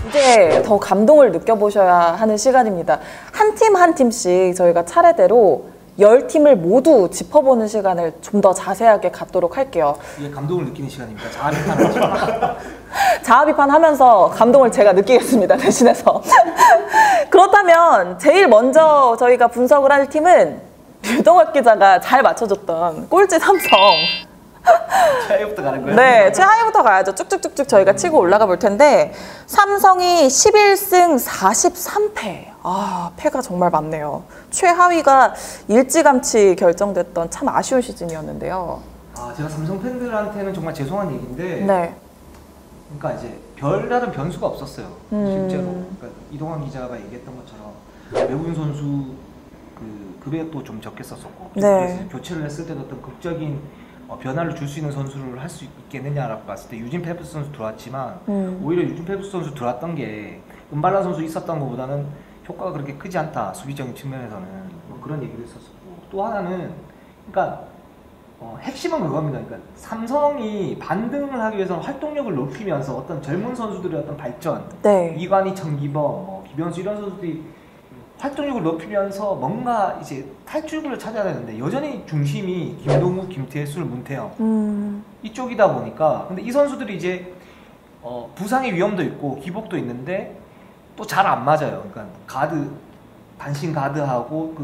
이제 더 감동을 느껴보셔야 하는 시간입니다. 한 팀 한 팀씩 저희가 차례대로 10팀을 모두 짚어보는 시간을 좀 더 자세하게 갖도록 할게요. 이게 감동을 느끼는 시간입니다. 자아비판하면서. 자아비판하면서 감동을 제가 느끼겠습니다. 대신해서. 그렇다면 제일 먼저 저희가 분석을 할 팀은 류동학 기자가 잘 맞춰줬던 꼴찌 삼성. 최하위부터 가는 거예요? 네, 최하위부터 가야죠. 쭉쭉쭉쭉 저희가 치고 올라가 볼 텐데 삼성이 11승 43패. 아, 패가 정말 많네요. 최하위가 일찌감치 결정됐던 참 아쉬운 시즌이었는데요. 아, 제가 삼성 팬들한테는 정말 죄송한 얘기인데 네. 그러니까 이제 별다른 변수가 없었어요. 실제로. 그러니까 이동환 기자가 얘기했던 것처럼 외국인 선수 그 급여도 좀 적게 썼었고 네. 교체를 했을 때도 어떤 극적인 변화를 줄 수 있는 선수를 할 수 있겠느냐라고 봤을 때 유진 페프스 선수 들어왔지만 오히려 유진 페프스 선수 들어왔던 게 은발라 선수 있었던 것보다는 효과가 그렇게 크지 않다. 수비적인 측면에서는 뭐 그런 얘기를 했었고 또 하나는 그러니까 핵심은 그겁니다. 그러니까 삼성이 반등을 하기 위해서는 활동력을 높이면서 어떤 젊은 선수들의 어떤 발전, 네. 이관희, 정기범, 기병수 이런 선수들이 활동력을 높이면서 뭔가 이제 탈출구를 찾아야 되는데 여전히 중심이 김동욱, 김태술, 문태영 이쪽이다 보니까 근데 이 선수들이 이제 부상의 위험도 있고 기복도 있는데 또 잘 안 맞아요. 그러니까 가드 단신 가드하고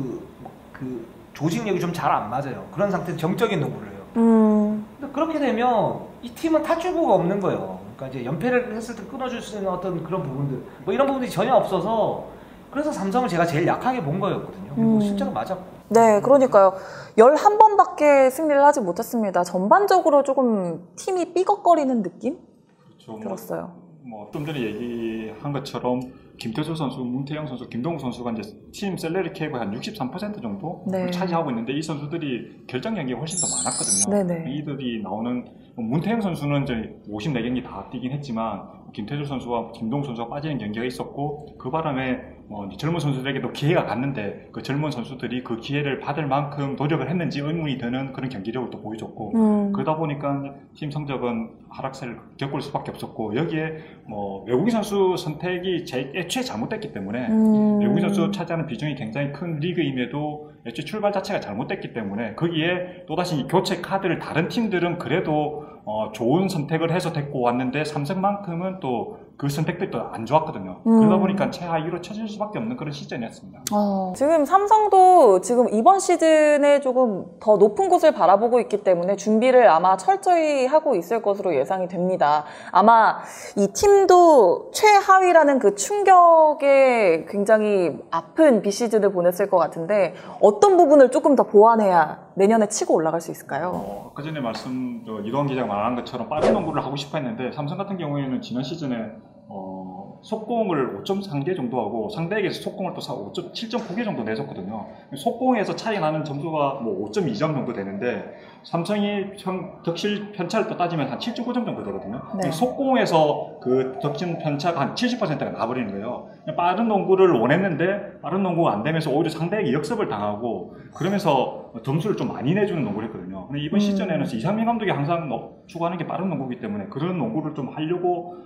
그 조직력이 좀 잘 안 맞아요. 그런 상태에서 정적인 농구를 해요. 근데 그렇게 되면 이 팀은 탈출구가 없는 거예요. 그러니까 이제 연패를 했을 때 끊어줄 수 있는 어떤 그런 부분들 뭐 이런 부분들이 전혀 없어서 그래서 삼성을 제가 제일 약하게 본 거였거든요. 실제로 맞았고. 네, 그러니까요. 11번밖에 승리를 하지 못했습니다. 전반적으로 조금 팀이 삐걱거리는 느낌? 그렇죠. 들었어요. 좀 전에 얘기한 것처럼 김태수 선수, 문태영 선수, 김동욱 선수가 이제 팀 셀러리 캡의 한 63% 정도 네. 차지하고 있는데 이 선수들이 결정 경기가 훨씬 더 많았거든요. 네네. 이들이 나오는 문태영 선수는 이제 54경기 다 뛰긴 했지만 김태수 선수와 김동욱 선수가 빠지는 경기가 있었고 그 바람에 젊은 선수들에게도 기회가 갔는데 그 젊은 선수들이 그 기회를 받을 만큼 노력을 했는지 의문이 드는 그런 경기력을 또 보여줬고 그러다 보니까 팀 성적은 하락세를 겪을 수밖에 없었고 여기에 외국인 선수 선택이 애초에 잘못됐기 때문에 외국인 선수 차지하는 비중이 굉장히 큰 리그임에도 애초에 출발 자체가 잘못됐기 때문에 거기에 또다시 교체 카드를 다른 팀들은 그래도 좋은 선택을 해서 데리고 왔는데 삼성만큼은 또 그 선택들이 또 안 좋았거든요. 그러다 보니까 최하위로 쳐질 수밖에 없는 그런 시즌이었습니다. 지금 삼성도 지금 이번 시즌에 조금 더 높은 곳을 바라보고 있기 때문에 준비를 아마 철저히 하고 있을 것으로 예상이 됩니다. 아마 이 팀도 최하위라는 그 충격에 굉장히 아픈 비시즌을 보냈을 것 같은데 어떤 부분을 조금 더 보완해야 내년에 치고 올라갈 수 있을까요? 아까 전에 이동환 기자가 말한 것처럼 빠른 농구를 하고 싶어 했는데 삼성 같은 경우에는 지난 시즌에 속공을 5.3개 정도 하고 상대에게서 속공을 또 7.9개 정도 내줬거든요. 속공에서 차이 나는 점수가 5.2점 정도 되는데 삼성이 덕실 편차를 또 따지면 한 7.9점 정도 되거든요. 네. 속공에서 그 덕진 편차가 한 70%가 나버리는 거예요. 빠른 농구를 원했는데 빠른 농구가 안 되면서 오히려 상대에게 역습을 당하고 그러면서 점수를 좀 많이 내주는 농구를 했거든요. 근데 이번 시즌에는 이상민 감독이 항상 추구하는 게 빠른 농구이기 때문에 그런 농구를 좀 하려고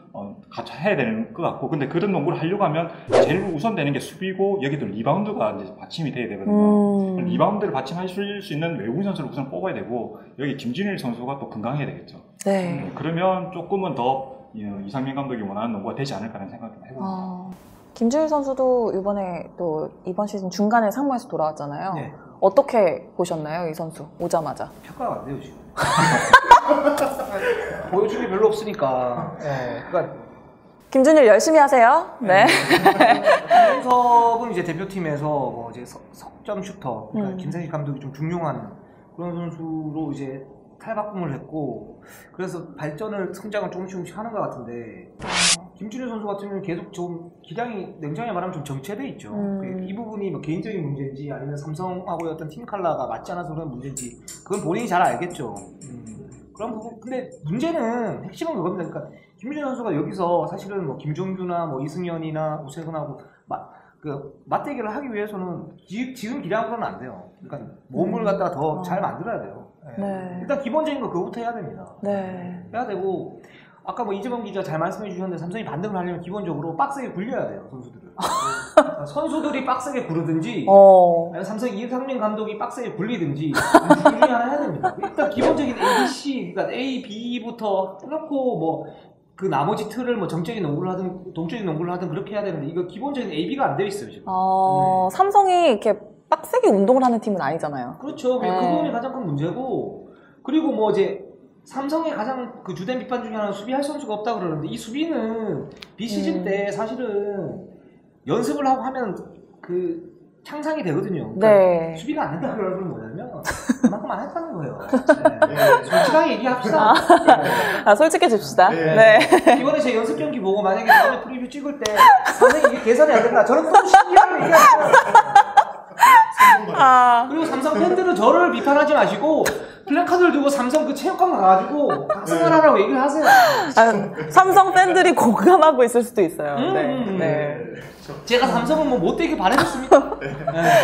같이 해야 되는 것 같고 근데 그런 농구를 하려고 하면 제일 우선 되는 게 수비고 여기도 리바운드가 이제 받침이 돼야 되거든요. 리바운드를 받침할 수 있는 외국인 선수를 우선 뽑아야 되고 여기 김진일 선수가 또 건강해야 되겠죠. 네. 그러면 조금은 더 이상민 감독이 원하는 농구가 되지 않을까라는 생각을 좀 해봅니다. 김진일 선수도 이번 시즌 중간에 상무에서 돌아왔잖아요. 네. 어떻게 보셨나요, 이 선수 오자마자? 평가가 안 돼요 지금. 보여줄 게 별로 없으니까. 네, 그러니까 김준일 열심히 하세요. 네. 김준섭은 이제 대표팀에서 이제 석점 슈터, 그러니까 김상식 감독이 좀 중용한 그런 선수로 이제 탈바꿈을 했고 그래서 성장을 조금씩 하는 것 같은데 김준일 선수 같은 경우는 계속 좀 기량이 냉정하게 말하면 좀 정체돼 있죠. 이 부분이 개인적인 문제인지 아니면 삼성하고의 어떤 팀 컬러가 맞지 않아서 그런 문제인지 그건 본인이 잘 알겠죠. 그런 부분. 근데 문제는 핵심은 그겁니다. 그러니까 김준일 선수가 여기서 사실은 김종규나 이승현이나 오세근하고 맞대결을 하기 위해서는 지금 기량으로는 안 돼요. 그러니까 몸을 갖다가 더 잘 만들어야 돼요. 네. 일단 기본적인 거 그거부터 해야 됩니다. 네. 해야 되고 아까 뭐 이재범 기자 잘 말씀해 주셨는데 삼성이 반등을 하려면 기본적으로 빡세게 굴려야 돼요, 선수들을. 선수들이 빡세게 구르든지 아니면 삼성 이상민 감독이 빡세게 굴리든지 둘 중에 하나 해야 됩니다. 일단 기본적인 ABC, 그러니까 A, B부터 해놓고 뭐 그 나머지 틀을 뭐 정적인 농구를 하든 동적인 농구를 하든 그렇게 해야 되는데 이거 기본적인 AB가 안 되어 있어요, 지금. 삼성이 이렇게 빡세게 운동을 하는 팀은 아니잖아요. 그렇죠. 그 부분이 가장 큰 문제고, 그리고 뭐 이제 삼성의 가장 그 주된 비판 중에 하나는 수비할 선수가 없다 그러는데 이 수비는 비시즌 때 사실은 연습을 하고 하면 그 향상이 되거든요. 그러니까 네. 수비가 안 된다 그러는 건 뭐냐면 그만큼 안 했다는 거예요. 네. 솔직하게 얘기합시다. 솔직해집시다. 네. 네. 이번에 제 연습 경기 보고 만약에 다음에 프리뷰 찍을 때 선생님 이게 계산이 안 된다. 저는 너무 신기하게 얘기하잖아요. 그리고 삼성 팬들은 저를 비판하지 마시고 플래카드를 두고 삼성 그 체육관 가가지고 박승하라고 얘기를 하세요. 삼성 팬들이 공감하고 있을 수도 있어요. 네. 제가 삼성은 뭐 못되게 바라셨습니까?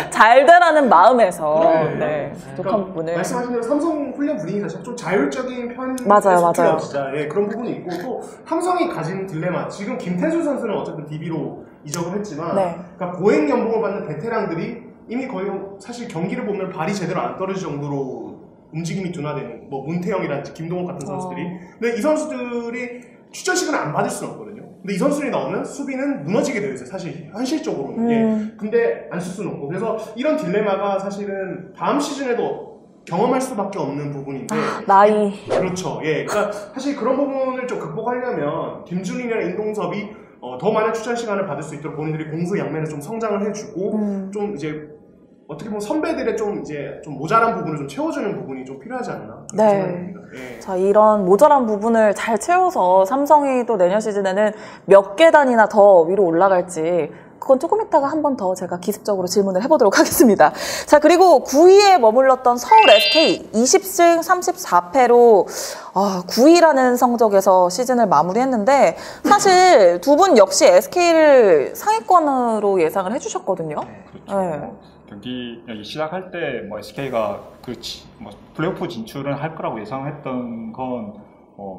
잘 되라는 마음에서 부족한 그러니까 부분을 말씀하신 대로 삼성 훈련 분위기 자체가 좀 자율적인 편이 맞아요. 진짜 그런 부분이 있고 또 삼성이 가진 딜레마 지금 김태수 선수는 어쨌든 DB로 이적을 했지만 그러니까 고액 연봉을 받는 베테랑들이 이미 거의 사실 경기를 보면 발이 제대로 안 떨어질 정도로 움직임이 둔화되는 뭐 문태영이라든지 김동욱 같은 선수들이 근데 이 선수들이 출전 시간을 안 받을 수는 없거든요. 근데 이 선수들이 나오면 수비는 무너지게 되어 있어요. 사실 현실적으로는 근데 안 쓸 수는 없고 그래서 이런 딜레마가 사실은 다음 시즌에도 경험할 수밖에 없는 부분인데 나이 그렇죠. 그러니까 사실 그런 부분을 좀 극복하려면 김준일이나 임동섭이 더 많은 출전 시간을 받을 수 있도록 본인들이 공수양면에 좀 성장을 해주고 좀 이제 어떻게 보면 선배들의 좀 이제 좀 모자란 부분을 좀 채워주는 부분이 좀 필요하지 않나 생각합니다. 자, 이런 모자란 부분을 잘 채워서 삼성이 또 내년 시즌에는 몇 계단이나 더 위로 올라갈지 그건 조금 이따가 한 번 더 제가 기습적으로 질문을 해보도록 하겠습니다. 자, 그리고 9위에 머물렀던 서울 SK 20승 34패로 9위라는 성적에서 시즌을 마무리했는데 사실 두 분 역시 SK를 상위권으로 예상을 해주셨거든요. 그렇죠. 경기 시작할 때 뭐 SK가 뭐 플레이오프 진출은 할 거라고 예상했던 건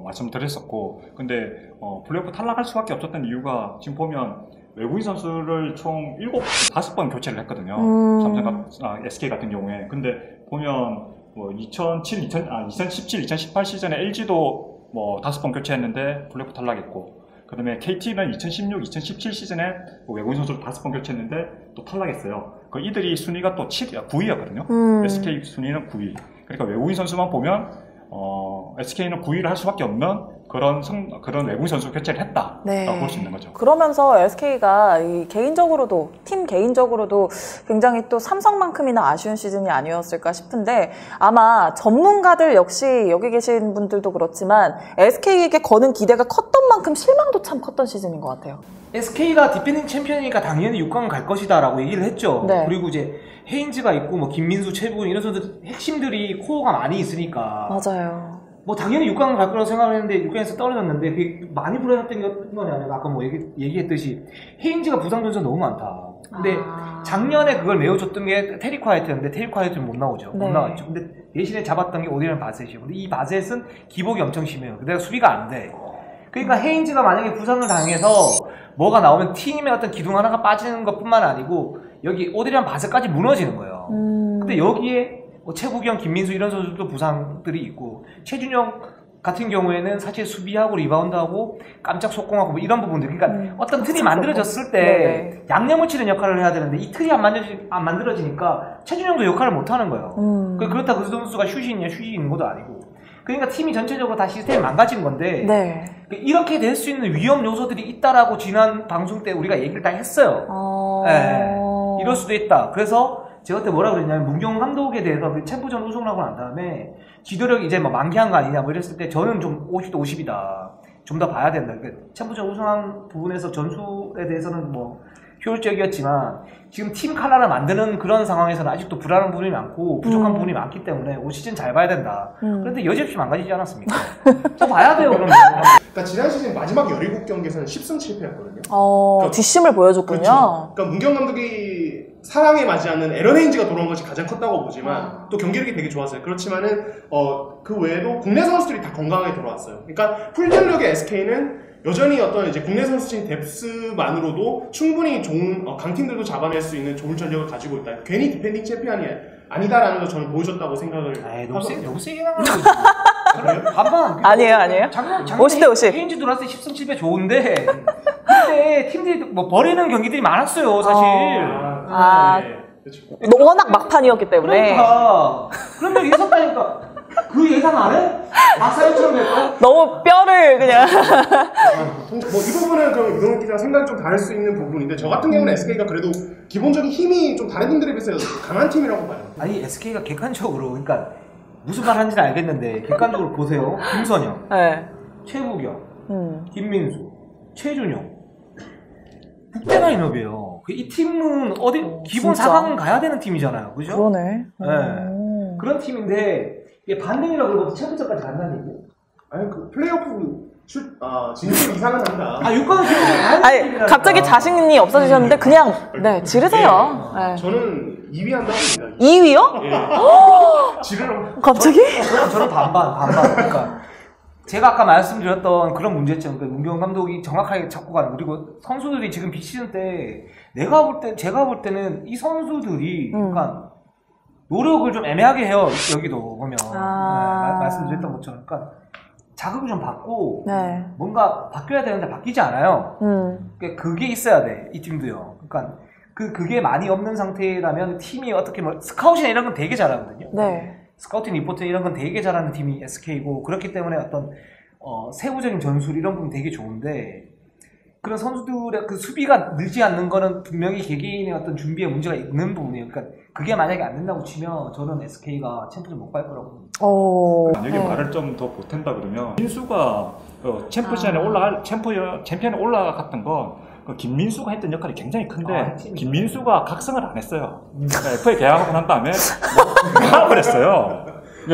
말씀드렸었고, 근데 플레이오프 탈락할 수밖에 없었던 이유가 지금 보면 외국인 선수를 총 5번 교체를 했거든요. SK 같은 경우에. 근데 보면 뭐 2017, 2018 시즌에 LG도 뭐 5번 교체했는데 플레이오프 탈락했고, 그 다음에 KT는 2016, 2017 시즌에 외국인 선수를 5번 교체했는데 또 탈락했어요. 이들이 순위가 또 9위였거든요. SK 순위는 9위. 그러니까 외국인 선수만 보면 SK는 9위를 할 수밖에 없는 그런 외국인 선수 교체를 했다라고 볼 수 있는 거죠. 그러면서 SK가 개인적으로도 팀 개인적으로도 굉장히 또 삼성만큼이나 아쉬운 시즌이 아니었을까 싶은데 아마 전문가들 역시 여기 계신 분들도 그렇지만 SK에게 거는 기대가 컸던 만큼 실망도 참 컸던 시즌인 것 같아요. SK가 디펜딩 챔피언이니까 당연히 6강 갈 것이다라고 얘기를 했죠. 그리고 이제 헤인즈가 있고 뭐 김민수, 최부근 이런 선수들 핵심들이 코어가 많이 있으니까 맞아요. 뭐 당연히 6강 갈 거라고 생각을 했는데 6강에서 떨어졌는데 그게 많이 불안했던 거냐면 아까 뭐 얘기했듯이 헤인즈가 부상 전수가 너무 많다. 근데 작년에 그걸 메워줬던 게 테리 콰이트였는데 테리 콰이트는 못 나오죠. 못 나왔죠. 근데 대신에 잡았던 게 오디런 바셋이고, 근데 이 바셋은 기복이 엄청 심해요. 근데 수비가 안 돼. 그러니까 헤인즈가 만약에 부상을 당해서 뭐가 나오면 팀의 어떤 기둥 하나가 빠지는 것뿐만 아니고 여기 오디런 바셋까지 무너지는 거예요. 근데 여기에 뭐 최국영, 김민수 이런 선수들도 부상들이 있고, 최준영 같은 경우에는 사실 수비하고 리바운드하고 깜짝 속공하고 뭐 이런 부분들, 그러니까 어떤 틀이 만들어졌을 때 양념을 치는 역할을 해야 되는데 이 틀이 안 만들어지니까 최준영도 역할을 못 하는 거예요. 그렇다고 그 선수가 슛이 있는 것도 아니고, 그러니까 팀이 전체적으로 다 시스템이 망가진 건데 이렇게 될 수 있는 위험 요소들이 있다라고 지난 방송 때 우리가 얘기를 다 했어요. 이럴 수도 있다. 그래서 제가 그때 뭐라 그랬냐면, 문경 감독에 대해서 챔프전 우승을 하고 난 다음에 지도력이 이제 뭐 만개한 거 아니냐 뭐 이랬을 때 저는 좀 50대 50이다. 좀 더 봐야 된다. 그러니까 챔프전 우승한 부분에서 전술에 대해서는 뭐 효율적이었지만 지금 팀 칼라를 만드는 그런 상황에서는 아직도 불안한 부분이 많고 부족한 부분이 많기 때문에 올 시즌 잘 봐야 된다. 그런데 여지없이 망가지지 않았습니까? 더 봐야 돼요, 그러면. 그러니까 지난 시즌 마지막 17경기에서는 10승 7패였거든요. 뒷심을 보여줬군요. 그렇죠. 그러니까 문경 감독이 사랑에 맞이하는 에런 헤인즈가 돌아온 것이 가장 컸다고 보지만 또 경기력이 되게 좋았어요. 그렇지만은 그 외에도 국내 선수들이 다 건강하게 돌아왔어요. 그러니까 풀전력의 SK는 여전히 어떤 이제 국내 선수진 뎁스만으로도 충분히 좋은 강팀들도 잡아낼 수 있는 좋은 전력을 가지고 있다. 괜히 디펜딩 챔피언이 아니다라는 걸 저는 보여줬다고 생각을 하거든요. 너무 세게 나가는 거지. 반반. 아니에요. 작년 50대 50. 헤인즈 들어왔을 때 10승 7패 좋은데 그때 팀들이 뭐 버리는 경기들이 많았어요, 사실. 그렇죠. 워낙 막판이었기 때문에. 그러니까. 그런데 예상하니까 그 예상 안 해? 박사일처럼 될까? 너무 뼈를 그냥. 뭐 이 부분은 그럼 유동현 기자랑 생각이 좀 다를 수 있는 부분인데 저 같은 경우는 SK가 그래도 기본적인 힘이 좀 다른 팀들에 비해서 강한 팀이라고 봐요. 아니 SK가 객관적으로 그러니까 무슨 말 하는지는 알겠는데 객관적으로 보세요. 김선영, 네. 최부경, 김민수, 최준용 국대 라인업이에요. 이 팀은 어디 기본 진짜? 4강은 가야 되는 팀이잖아요, 그죠? 그러네. 네. 그런 팀인데 이게 반등이라고 그러고 챔피언까지 간다는 얘기예요? 아니 그 플레이오프 진출 이상은 한다. 6강은 아니 갑자기 자신이 없어지셨는데 그냥 네 지르세요. 네. 저는 2위 한다고 봅니다. 2위요? 예. 지르러. 갑자기? 저는 반반. 그러니까 제가 아까 말씀드렸던 그런 문제점, 그러니까 문경원 감독이 정확하게 잡고 가는, 그리고 선수들이 지금 비시즌 때 제가 볼 때는 이 선수들이 그러니까 노력을 좀 애매하게 해요. 여기도 보면 네, 말씀드렸던 것처럼 그러니까 자극을 좀 받고 네. 뭔가 바뀌어야 되는데 바뀌지 않아요. 그러니까 그게 있어야 돼, 이 팀도요. 그러니까 그게 많이 없는 상태라면 팀이 어떻게 스카웃이나 이런 건 되게 잘하거든요. 네. 스카우팅 리포트 이런 건 되게 잘하는 팀이 SK고, 그렇기 때문에 어떤 세부적인 전술 이런 부분 되게 좋은데 그런 선수들의 그 수비가 늘지 않는 거는 분명히 개개인의 어떤 준비에 문제가 있는 부분이에요. 그러니까 그게 만약에 안 된다고 치면 저는 SK가 챔피언 못 갈 거라고 봅니다. 만약에 말을 좀 더 보탠다 그러면 민수가 챔피언에 올라갔던 건 김민수가 했던 역할이 굉장히 큰데 김민수가 각성을 안 했어요. FA 계약하고 난 다음에 나와버렸어요.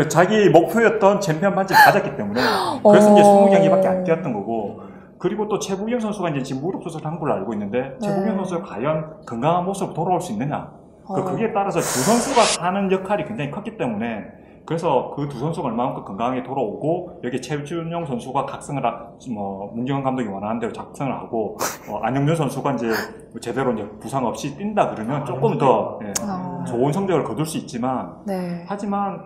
자기 목표였던 챔피언 반지를 가졌기 때문에 그래서 이제 20경기밖에 안 뛰었던 거고, 그리고 또 최부경 선수가 이제 지금 무릎 수술을 한 걸로 알고 있는데 최부경 선수가 과연 건강한 모습으로 돌아올 수 있느냐, 그게 따라서 두 선수가 하는 역할이 굉장히 컸기 때문에 그래서 그 두 선수가 얼마만큼 건강하게 돌아오고 여기 최준용 선수가 각성을 문경원 감독이 원하는 대로 작성을 하고 안영준 선수가 이제 제대로 이제 부상 없이 뛴다 그러면 조금 더 좋은 성적을 거둘 수 있지만 하지만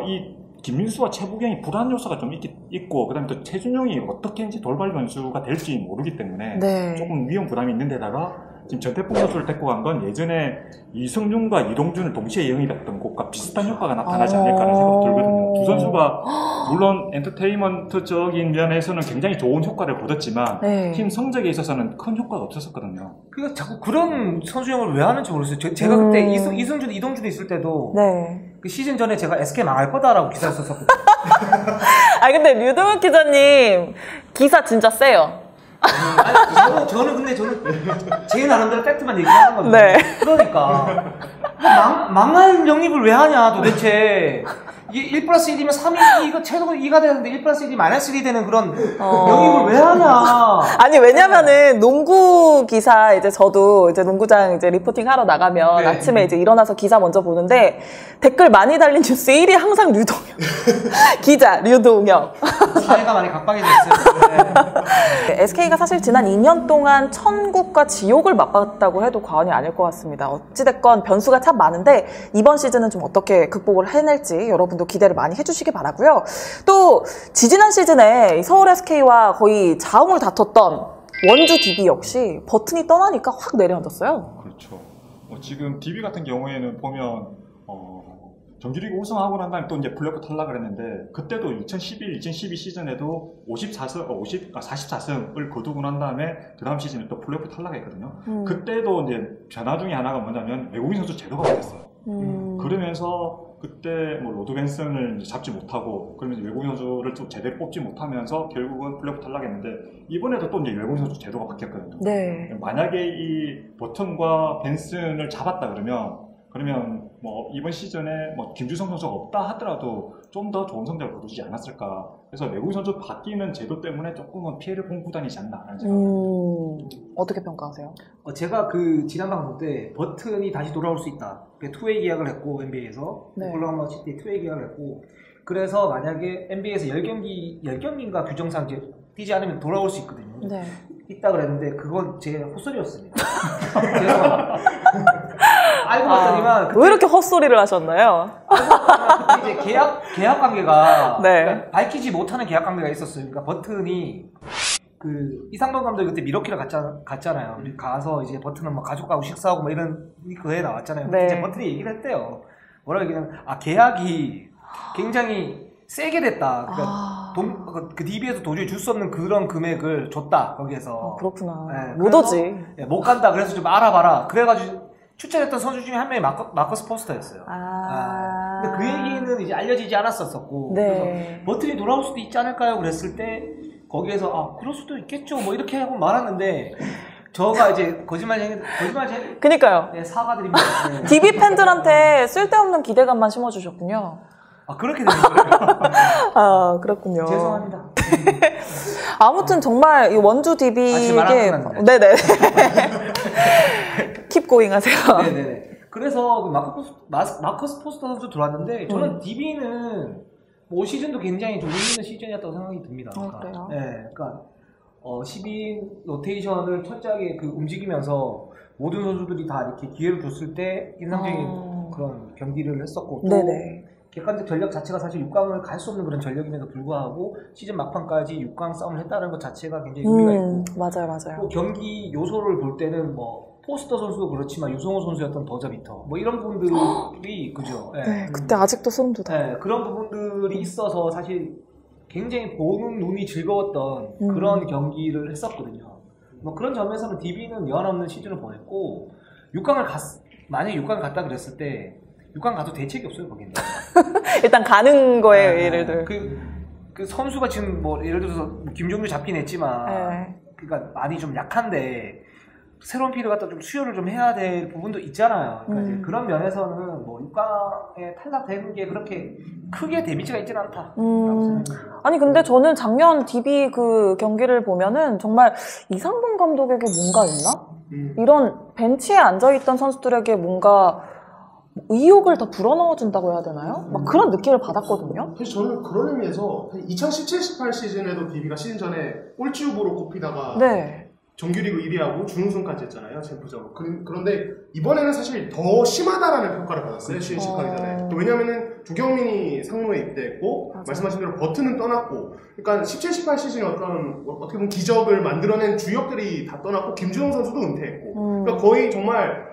이 김민수와 최부경이 불안 요소가 좀 있고 그다음에 또 최준용이 어떻게 이제 돌발 변수가 될지 모르기 때문에 조금 위험 부담이 있는 데다가 지금 전태풍 선수를 데리고 간 건 예전에 이승준과 이동준을 동시에 영입했던 것과 비슷한 효과가 나타나지 않을까라는 생각이 들거든요. 두 선수가 물론 엔터테인먼트적인 면에서는 굉장히 좋은 효과를 거뒀지만 팀 성적에 있어서는 큰 효과가 없었거든요. 그러니까 자꾸 그런 선수형을 왜 하는지 모르겠어요. 제가 그때 이승준, 이동준 있을 때도 그 시즌 전에 제가 SK 망할 거다라고 기사를 썼었거든요. 근데 류동현 기자님 기사 진짜 세요. 저는 제 나름대로 팩트만 얘기하는 거거든요. 그러니까 망할 영입을 왜 하냐 도대체. 이게 1+1이면 3이 이거 최소 2가 되는데 1+1이 -1이 되는 그런 영입을 왜 하냐. 아니 왜냐면은 농구 기사 이제 저도 이제 농구장 이제 리포팅 하러 나가면 아침에 이제 일어나서 기사 먼저 보는데 댓글 많이 달린 뉴스 1위 항상 류동현 기자 류동현. 사회가 많이 각박해졌어요. SK가 사실 지난 2년 동안 천국과 지옥을 맛봤다고 해도 과언이 아닐 것 같습니다. 어찌됐건 변수가 참 많은데 이번 시즌은 좀 어떻게 극복을 해낼지 여러분도 기대를 많이 해주시기 바라고요. 또 지지난 시즌에 서울 SK와 거의 자웅을 다퉜던 원주 DB 역시 버튼이 떠나니까 확 내려앉았어요. 그렇죠. 지금 DB 같은 경우에는 보면 정규리그 우승하고 난 다음에 또 이제 플레이오프 탈락을 했는데 그때도 2011-2012 시즌에도 44승을 거두고 난 다음에 그 다음 시즌에 또 플레이오프 탈락했거든요. 그때도 이제 변화 중에 하나가 뭐냐면 외국인 선수 제도가 바뀌었어요. 그러면서 그때 로드 벤슨을 잡지 못하고 그러면서 외국인 선수를 좀 제대로 뽑지 못하면서 결국은 플레이오프 탈락했는데 이번에도 또 이제 외국인 선수 제도가 바뀌었거든요. 만약에 이 버튼과 벤슨을 잡았다 그러면 뭐 이번 시즌에 뭐 김주성 선수가 없다 하더라도 좀 더 좋은 성적을 거두지 않았을까. 그래서 외국인 선수 바뀌는 제도 때문에 조금은 피해를 본 구단이지 않나라는 생각입니다. 어떻게 평가하세요? 제가 그 지난 방송 때 버튼이 다시 돌아올 수 있다. 투웨이 계약을 했고 NBA에서 올라가면 시티 투웨이 계약을 했고 그래서 만약에 NBA에서 10경기인가 규정상 이제 뛰지 않으면 돌아올 수 있거든요. 네. 있다 그랬는데 그건 제 헛소리였습니다. 알고 봤더니만 왜 이렇게 헛소리를 하셨나요? 그때 이제 계약 관계가 네. 그러니까 밝히지 못하는 계약 관계가 있었어요. 그러니까 버튼이 그 이상돈 감독이 그때 미러키를 갔잖아요. 가서 이제 버튼은 뭐 가족하고 식사하고 뭐 이런 그에 나왔잖아요. 네. 이제 버튼이 얘기를 했대요. 뭐라고 얘기냐면 계약이 굉장히 세게 됐다. 그러니까 그 DB에서 도저히 줄 수 없는 그런 금액을 줬다 거기에서. 그렇구나. 네, 못 오지. 네, 못 간다. 그래서 좀 알아봐라. 그래가지고 출전했던 선수 중에 한 명이 마커스 포스터였어요. 근데 그 얘기는 이제 알려지지 않았었고. 네. 그래서 버튼이 돌아올 수도 있지 않을까요? 그랬을 때 거기에서 그럴 수도 있겠죠. 뭐 이렇게 하고 말았는데. 저가 이제 거짓말 그니까요. 네, 사과드립니다. 네. DB 팬들한테 쓸데없는 기대감만 심어주셨군요. 그렇게 되는 거예요. 그렇군요. 죄송합니다. 아무튼 정말 이 원주 DB에게 네네 킵 고잉 하세요. 네네네. 그래서 마커스 포스터 선수 들어왔는데 저는 DB는 올 시즌도 굉장히 좀 재밌는 시즌이었다고 생각이 듭니다. 그래요? 네, 그러니까 12인 로테이션을 철저하게 움직이면서 모든 선수들이 다 이렇게 기회를 줬을 때 인상적인 그런 경기를 했었고 또 네네. 객관적 전력 자체가 사실 6강을 갈 수 없는 그런 전력임에도 불구하고 시즌 막판까지 6강 싸움을 했다는 것 자체가 굉장히 의미가 있고 맞아요. 또 경기 요소를 볼 때는 뭐 포스터 선수도 그렇지만 유성호 선수였던 버저비터 뭐 이런 부분들이 그죠? 네, 그때 아직도 소름 돋아요. 네, 그런 부분들이 있어서 사실 굉장히 보는 눈이 즐거웠던 그런 경기를 했었거든요. 뭐 그런 점에서는 DB는 여한없는 시즌을 보냈고 만약에 6강을 갔다 그랬을 때 6강 가도 대책이 없어요, 거기는. 일단 가는 거예요, 예를 들어. 그 선수가 지금 뭐 예를 들어서 김종규 잡긴 했지만, 그러니까 많이 좀 약한데 새로운 피를 갖다 좀 수혈을 좀 해야 될 부분도 있잖아요. 그러니까 이제 그런 면에서는 뭐 6강에 탈락되는 게 그렇게 크게 데미지가 있지는 않다. 아니 근데 저는 작년 DB 그 경기를 보면은 정말 이상돈 감독에게 뭔가 있나? 이런 벤치에 앉아있던 선수들에게 뭔가 의욕을 더 불어넣어준다고 해야 되나요? 막 그런 느낌을 받았거든요. 사실 저는 그런 의미에서 2017-18 시즌에도 DB가 시즌 전에 꼴찌 후보로 꼽히다가 정규리그 1위하고 준우승까지 했잖아요, 챔프전. 그런데 이번에는 사실 더 심하다라는 평가를 받았어요, 시즌 시작하기 전에. 또 왜냐면은 주경민이 상무에 입대했고, 말씀하신 대로 버튼은 떠났고, 그러니까 17-18 시즌에 어떻게 보면 기적을 만들어낸 주역들이 다 떠났고, 김주영 선수도 은퇴했고, 그러니까 거의 정말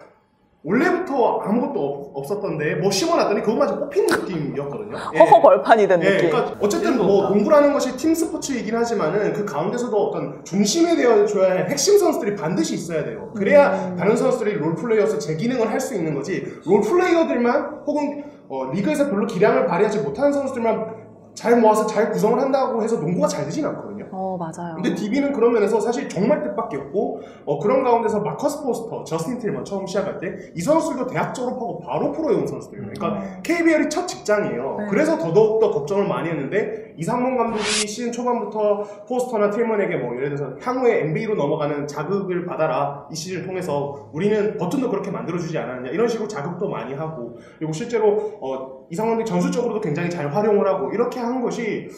원래부터 아무것도 없었던데 뭐 심어놨더니 그것마저 뽑히는 느낌이었거든요. 허허 벌판이 된 느낌. 그러니까 어쨌든 뭐 농구라는 것이 팀 스포츠이긴 하지만은 그 가운데서도 어떤 중심이 되어줘야 할 핵심 선수들이 반드시 있어야 돼요. 그래야 다른 선수들이 롤플레이어에서 제 기능을 할 수 있는 거지. 롤플레이어들만 혹은 리그에서 별로 기량을 발휘하지 못하는 선수들만 잘 모아서 잘 구성을 한다고 해서 농구가 잘 되진 않거든요. 맞아요. 근데 DB는 그런 면에서 사실 정말 뜻밖의 없고, 그런 가운데서 마커스 포스터, 저스틴 틸먼 처음 시작할 때 이 선수들도 대학 졸업하고 바로 프로에 온 선수들이에요. 그러니까 KBL이 첫 직장이에요. 그래서 더더욱더 걱정을 많이 했는데 이상문 감독이 시즌 초반부터 포스터나 틸먼에게 뭐 예를 들어서 향후에 NBA로 넘어가는 자극을 받아라. 이 시즌을 통해서 우리는 버튼도 그렇게 만들어주지 않았느냐. 이런 식으로 자극도 많이 하고, 그리고 실제로 이상문 감독이 전술적으로도 굉장히 잘 활용을 하고 이렇게 한 것이,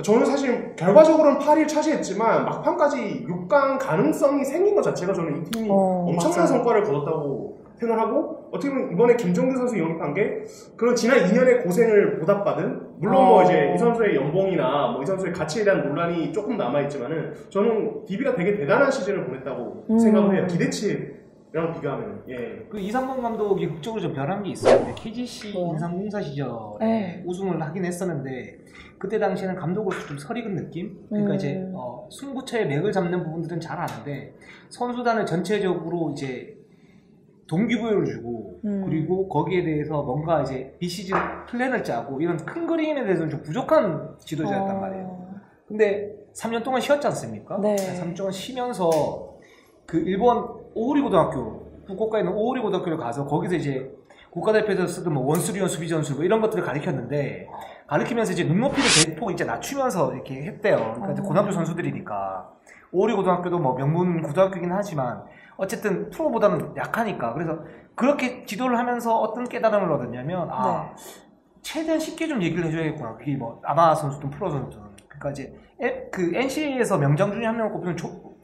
저는 사실 결과적으로는 8위를 차지했지만 막판까지 6강 가능성이 생긴 것 자체가 저는 이 팀이 엄청난 성과를 거뒀다고 생각하고, 어떻게 보면 이번에 김종규 선수 영입한 게 그런 지난 2년의 고생을 보답받은, 물론 뭐 이제 이 선수의 연봉이나 뭐 이 선수의 가치에 대한 논란이 조금 남아있지만은 저는 DB가 되게 대단한 시즌을 보냈다고 생각을 해요. 기대치랑 비교하면. 그 이상범 감독이 극적으로 좀 변한 게 있어요. KGC 인삼공사 시절에 우승을 하긴 했었는데 그때 당시에는 감독을 좀 설익은 느낌? 그러니까 이제 승부처의 맥을 잡는 부분들은 잘 아는데 선수단을 전체적으로 이제 동기부여를 주고 그리고 거기에 대해서 뭔가 이제 비시즌 플랜을 짜고 이런 큰 그림에 대해서는 좀 부족한 지도자였단 말이에요. 근데 3년 동안 쉬었지 않습니까? 3년 동안 쉬면서 그 일본 오우리 고등학교, 후쿠오카에 있는 오우리 고등학교를 가서 거기서 이제 국가대표에서 쓰던 뭐 원수리온 수비 전술 뭐 이런 것들을 가르쳤는데 가르치면서 이제 눈높이를 대폭 이제 낮추면서 이렇게 했대요. 그러니까 이제 고등학교 선수들이니까 오리 고등학교도 뭐 명문 고등학교긴 하지만 어쨌든 프로보다는 약하니까 그래서 그렇게 지도를 하면서 어떤 깨달음을 얻었냐면 최대한 쉽게 좀 얘기를 해줘야겠구나. 그게 뭐 아마 선수든 프로 선수든 그러니까 이제 그 NCA에서 명장 중에 한 명을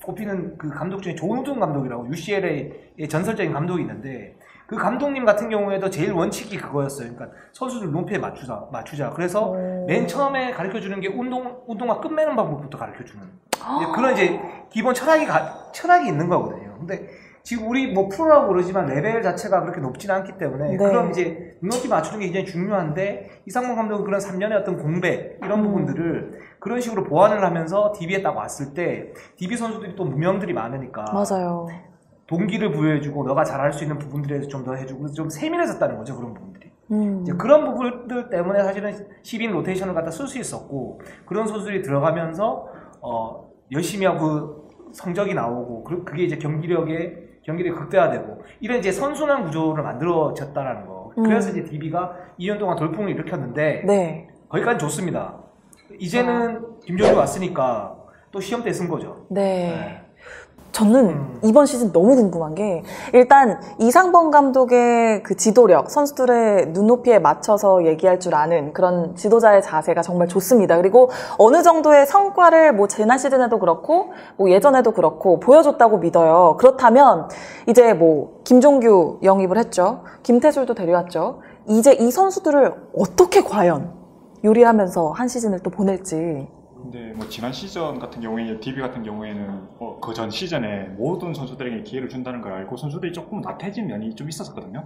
꼽히는 그 감독 중에 조은준 감독이라고 UCLA의 전설적인 감독이 있는데 그 감독님 같은 경우에도 제일 원칙이 그거였어요. 그러니까 선수들 눈높이에 맞추자. 그래서 맨 처음에 가르쳐주는 게 운동화 끝매는 방법부터 가르쳐주는 그런 이제 기본 철학이 있는 거거든요. 근데 지금 우리 뭐 프로라고 그러지만 레벨 자체가 그렇게 높지는 않기 때문에 그런 이제 눈높이 맞추는 게 굉장히 중요한데 이상문 감독은 그런 3년의 어떤 공백 이런 부분들을 그런 식으로 보완을 하면서 DB에 딱 왔을 때 DB 선수들이 또 무명들이 많으니까 맞아요. 동기를 부여해주고 너가 잘할 수 있는 부분들에서 좀 더 해주고 좀 세밀해졌다는 거죠. 그런 부분들이. 이제 그런 부분들 때문에 사실은 10인 로테이션을 갖다 쓸 수 있었고 그런 선수들이 들어가면서 열심히 하고 성적이 나오고 그게 이제 경기력이 극대화되고 이런 이제 선순환 구조를 만들어졌다라는 거. 그래서 이제 DB가 2년 동안 돌풍을 일으켰는데 거기까지 좋습니다. 이제는 김종규 왔으니까 또 시험 때 쓴 거죠. 저는 이번 시즌 너무 궁금한 게 일단 이상범 감독의 그 지도력, 선수들의 눈높이에 맞춰서 얘기할 줄 아는 그런 지도자의 자세가 정말 좋습니다. 그리고 어느 정도의 성과를 뭐 지난 시즌에도 그렇고 뭐 예전에도 그렇고 보여줬다고 믿어요. 그렇다면 이제 뭐 김종규 영입을 했죠. 김태술도 데려왔죠. 이제 이 선수들을 어떻게 과연 요리하면서 한 시즌을 또 보낼지. 근데 뭐 지난 시즌 같은 경우에 DB 같은 경우에는 그 전 시즌에 모든 선수들에게 기회를 준다는 걸 알고 선수들이 조금 나태해진 면이 좀 있었거든요.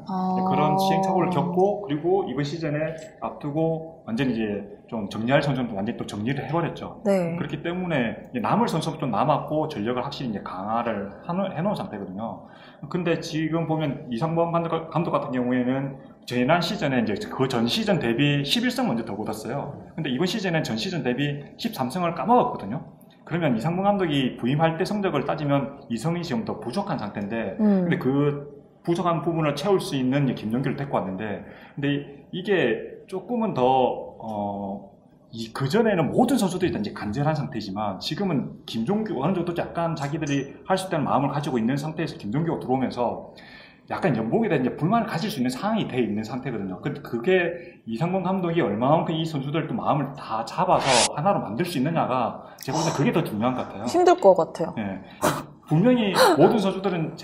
그런 시행착오를 겪고 그리고 이번 시즌에 앞두고 완전히 이제 좀 정리할 선수는 완전히 또 정리를 해버렸죠. 그렇기 때문에 남을 선수가 좀 남았고 전력을 확실히 이제 강화를 해놓은 상태거든요. 근데 지금 보면 이상범 감독 같은 경우에는 지난 시즌에 이제 그 전 시즌 대비 11승 먼저 더 거뒀어요. 근데 이번 시즌엔 전 시즌 대비 13승을 까먹었거든요. 그러면 이상범 감독이 부임할 때 성적을 따지면 이성이 지금 더 부족한 상태인데, 근데 그 부족한 부분을 채울 수 있는 김종규를 데리고 왔는데, 근데 이게 조금은 더 그전에는 모든 선수들이 이제 간절한 상태지만 지금은 김종규 어느 정도 약간 자기들이 할 수 있다는 마음을 가지고 있는 상태에서 김종규가 들어오면서 약간 연봉에 대한 이제 불만을 가질 수 있는 상황이 돼 있는 상태거든요. 근데 그게 이상범 감독이 얼마만큼 이 선수들도 마음을 다 잡아서 하나로 만들 수 있느냐가 제가 볼 때 그게 더 중요한 것 같아요. 힘들 것 같아요. 분명히 모든 선수들은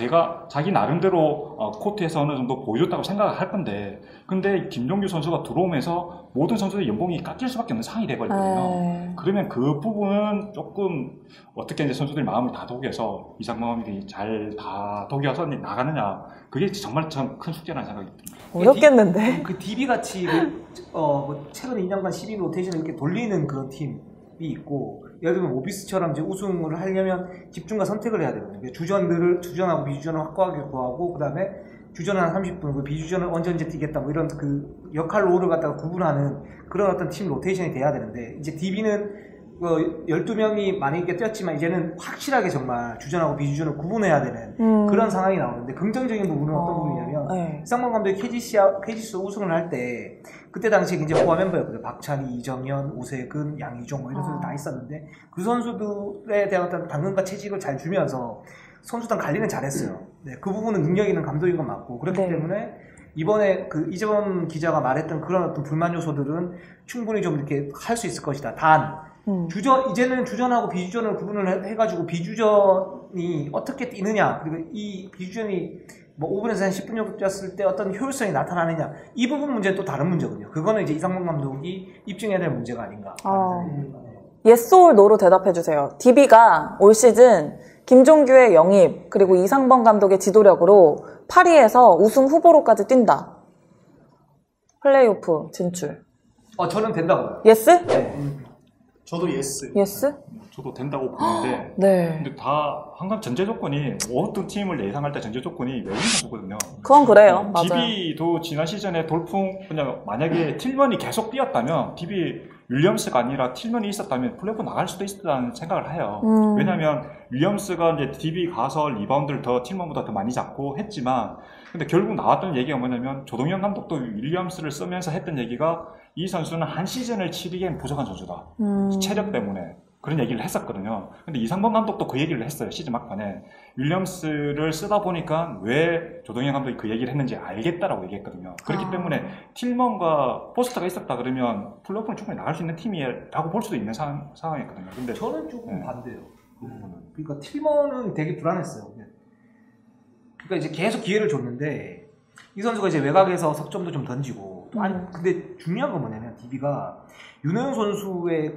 자기 나름대로 코트에서 어느 정도 보여줬다고 생각을 할 건데, 근데 김종규 선수가 들어오면서 모든 선수들의 연봉이 깎일 수밖에 없는 상황이 돼버리거든요. 그러면 그 부분은 조금 어떻게 이제 선수들이 마음을 다독여서 이상범이 잘 다독여서 나가느냐, 그게 정말 참 큰 숙제라는 생각이 듭니다. 어렵겠는데? 그 DB 같이 뭐 최근 2년간 12 로테이션을 이렇게 돌리는 그런 팀이 있고, 예를 들면 모비스처럼 이제 우승을 하려면 집중과 선택을 해야 되거든요. 주전하고 비주전을 확고하게 구하고, 그 다음에 주전은 한 30분, 비주전을 언제 뛰겠다, 뭐 이런 그 역할 롤을 갖다가 구분하는 그런 어떤 팀 로테이션이 돼야 되는데, 이제 DB는 12명이 만약에 뛰었지만 이제는 확실하게 정말 주전하고 비주전을 구분해야 되는 그런 상황이 나오는데, 긍정적인 부분은 어떤 부분이냐면 이상범 감독이 KGC 우승을 할 때 그때 당시에 이제 호화 멤버였거든요. 박찬희, 이정현, 오세근, 양희종 뭐 이런 선수들 다 있었는데 그 선수들에 대한 어떤 당근과 채찍을 잘 주면서 선수단 관리는 잘했어요. 그 부분은 능력 있는 감독인 건 맞고, 그렇기 때문에 이번에 그 이재범 기자가 말했던 그런 어떤 불만 요소들은 충분히 좀 이렇게 할 수 있을 것이다. 단 이제는 주전하고 비주전을 구분을 해가지고 비주전이 어떻게 뛰느냐, 그리고 이 비주전이 뭐 5분에서 한 10분 정도 뛰었을 때 어떤 효율성이 나타나느냐, 이 부분 문제는 또 다른 문제거든요. 그거는 이제 이상범 감독이 입증해야 될 문제가 아닌가. yes or no로 대답해주세요. DB가 올 시즌 김종규의 영입 그리고 이상범 감독의 지도력으로 파리에서 우승 후보로까지 뛴다. 플레이오프 진출. 저는 된다고요. yes? 저도 예스. yes? 저도 된다고 보는데, 근데 다 항상 전제 조건이, 어떤 팀을 예상할 때 전제 조건이 외국인 선수거든요. 그건 그래요. 맞아요. DB도 지난 시즌에 돌풍, 그냥 만약에 틸먼이 계속 뛰었다면 DB 윌리엄스가 아니라 틸먼이 있었다면 플레이오프 나갈 수도 있었다는 생각을 해요. 왜냐하면 윌리엄스가 이제 DB 가서 리바운드를 더 틸먼보다 더 많이 잡고 했지만, 근데 결국 나왔던 얘기가 뭐냐면 조동현 감독도 윌리엄스를 쓰면서 했던 얘기가 이 선수는 한 시즌을 치르기엔 부족한 선수다. 체력 때문에. 그런 얘기를 했었거든요. 근데 이상범 감독도 그 얘기를 했어요. 시즌 막판에. 윌리엄스를 쓰다 보니까 왜 조동현 감독이 그 얘기를 했는지 알겠다라고 얘기했거든요. 그렇기 때문에 틸먼과 포스터가 있었다 그러면 플레이오프는 충분히 나갈 수 있는 팀이라고 볼 수도 있는 상황이었거든요. 근데 저는 조금 반대예요. 그러니까 틸먼은 되게 불안했어요. 그러니까 이제 계속 기회를 줬는데 이 선수가 이제 외곽에서 석점도 좀 던지고 또 아니 근데 중요한 건 뭐냐면 DB가 윤호영 선수의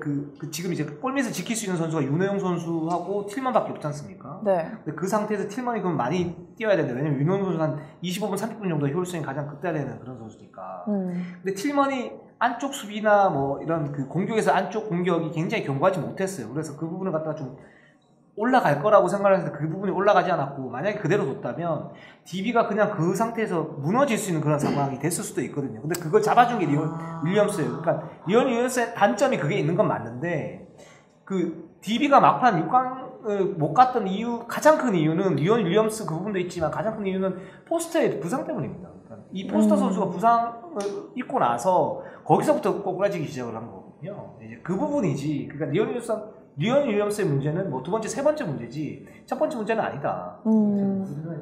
지금 이제 골밑을 지킬 수 있는 선수가 윤호영 선수하고 틸먼밖에 없지 않습니까? 네. 근데 그 상태에서 틸먼이 그럼 많이 뛰어야 되는데 왜냐면 윤호영 선수가 한 25분 30분 정도 효율성이 가장 극대화되는 그런 선수니까. 근데 틸먼이 안쪽 수비나 뭐 이런 그 공격에서 안쪽 공격이 굉장히 견고하지 못했어요. 그래서 그 부분을 갖다가 좀 올라갈 거라고 생각을 했는데 그 부분이 올라가지 않았고 만약에 그대로 뒀다면 DB가 그냥 그 상태에서 무너질 수 있는 그런 상황이 됐을 수도 있거든요. 근데 그걸 잡아준 게 리온 윌리엄스예요. 그러니까 리온 윌리엄스의 단점이 그게 있는 건 맞는데 그 DB가 막판 6강을 못 갔던 이유 가장 큰 이유는 리온 윌리엄스 그 부분도 있지만 가장 큰 이유는 포스터의 부상 때문입니다. 그러니까 이 포스터 선수가 부상을 입고 나서 거기서부터 꼬꾸라지기 시작을 한 거거든요. 이제 그 부분이지. 그러니까 리온 윌리엄스의 문제는 뭐 두 번째, 세 번째 문제지 첫 번째 문제는 아니다.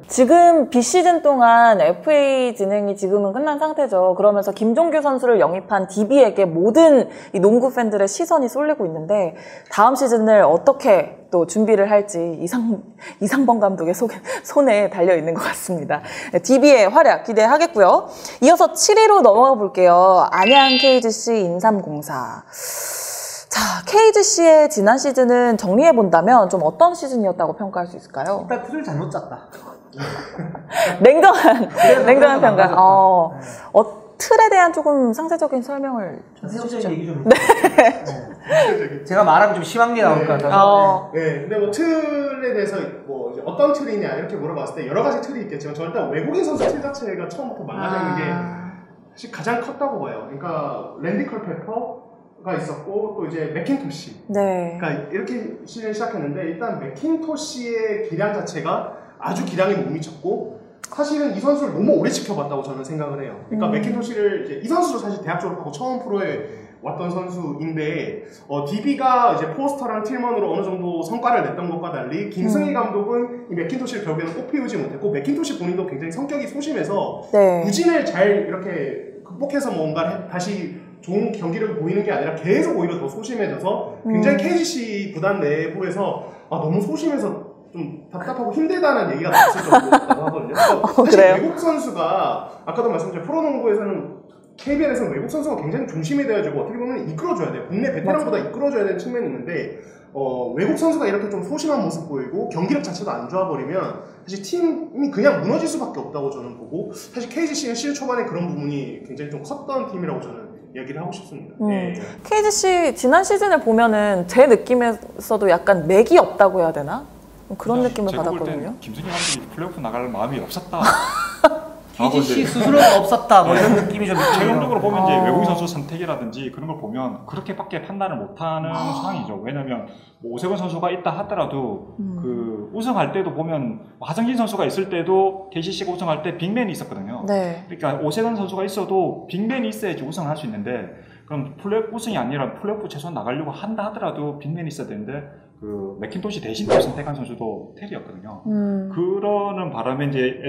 지금 비시즌 동안 FA 진행이 지금은 끝난 상태죠. 그러면서 김종규 선수를 영입한 DB에게 모든 이 농구 팬들의 시선이 쏠리고 있는데 다음 시즌을 어떻게 또 준비를 할지 이상범 감독의 손에 달려 있는 것 같습니다. DB의 활약 기대하겠고요. 이어서 7위로 넘어가 볼게요. 안양 KGC 인삼공사. 자, KGC의 지난 시즌은 정리해본다면 좀 어떤 시즌이었다고 평가할 수 있을까요? 일단 틀을 잘못 짰다. 냉정한 평가. 틀에 대한 조금 상세적인 설명을 좀 해주시죠. 얘기 좀. 네. 제가 말하면 좀 심한 게 나올 것 같아서. 네, 근데 뭐 틀에 대해서 뭐 이제 어떤 틀이냐 이렇게 물어봤을 때 여러 가지 틀이 있겠지만 저는 일단 외국인 선수 틀 자체가 처음부터 망가져 있는 게 사실 가장 컸다고 봐요. 그러니까 랜디 컬페퍼가 있었고 또 이제 맥킨토시. 네. 그러니까 이렇게 시즌을 시작했는데 일단 맥킨토시의 기량 자체가 아주 기량에 못 미쳤고 사실은 이 선수를 너무 오래 지켜봤다고 저는 생각을 해요. 그러니까 맥킨토시를 이제 이 선수도 사실 대학 졸업하고 처음 프로에 왔던 선수인데 DB가 이제 포스터랑 틸먼으로 어느 정도 성과를 냈던 것과 달리 김승희 감독은 이 맥킨토시를 결국에는 꼭 피우지 못했고 맥킨토시 본인도 굉장히 성격이 소심해서 부진을 잘 이렇게 극복해서 뭔가 다시 좋은 경기를 보이는 게 아니라 계속 오히려 더 소심해져서 굉장히 KGC 구단 내부에서 너무 소심해서 좀 답답하고 힘들다는 얘기가 나왔을 정도라고 하거든요. 사실 외국 선수가 아까도 말씀드린 프로농구에서는 KBL에서는 외국 선수가 굉장히 중심이 되어지고 어떻게 보면 이끌어줘야 돼요. 국내 베테랑보다 이끌어줘야 되는 측면이 있는데 외국 선수가 이렇게 좀 소심한 모습 보이고 경기력 자체도 안 좋아버리면 사실 팀이 그냥 무너질 수밖에 없다고 저는 보고 사실 KGC는 시즌 초반에 그런 부분이 굉장히 좀 컸던 팀이라고 저는 얘기를 하고 싶습니다. KGC 지난 시즌을 보면은 제 느낌에서도 약간 맥이 없다고 해야 되나? 그런 느낌을 받았거든요. 김승희 감독이 플레이오프 나갈 마음이 없었다. KGC 스스로가 없었다. 뭐 이런 느낌이 좀 있어요. 최종적으로 보면 이제 외국인 선수 선택이라든지 그런 걸 보면 그렇게밖에 판단을 못하는 상황이죠. 왜냐하면 뭐 오세근 선수가 있다 하더라도 그 우승할 때도 보면 하정진 선수가 있을 때도 KCC가 우승할 때 빅맨이 있었거든요. 네. 그러니까 오세근 선수가 있어도 빅맨이 있어야지 우승을 할 수 있는데 그럼 플레이오프 우승이 아니라 플레이오프 최소한 나가려고 한다 하더라도 빅맨이 있어야 되는데 그 맥킨토시 대신 선택한 선수도 테리였거든요. 그러는 바람에 이제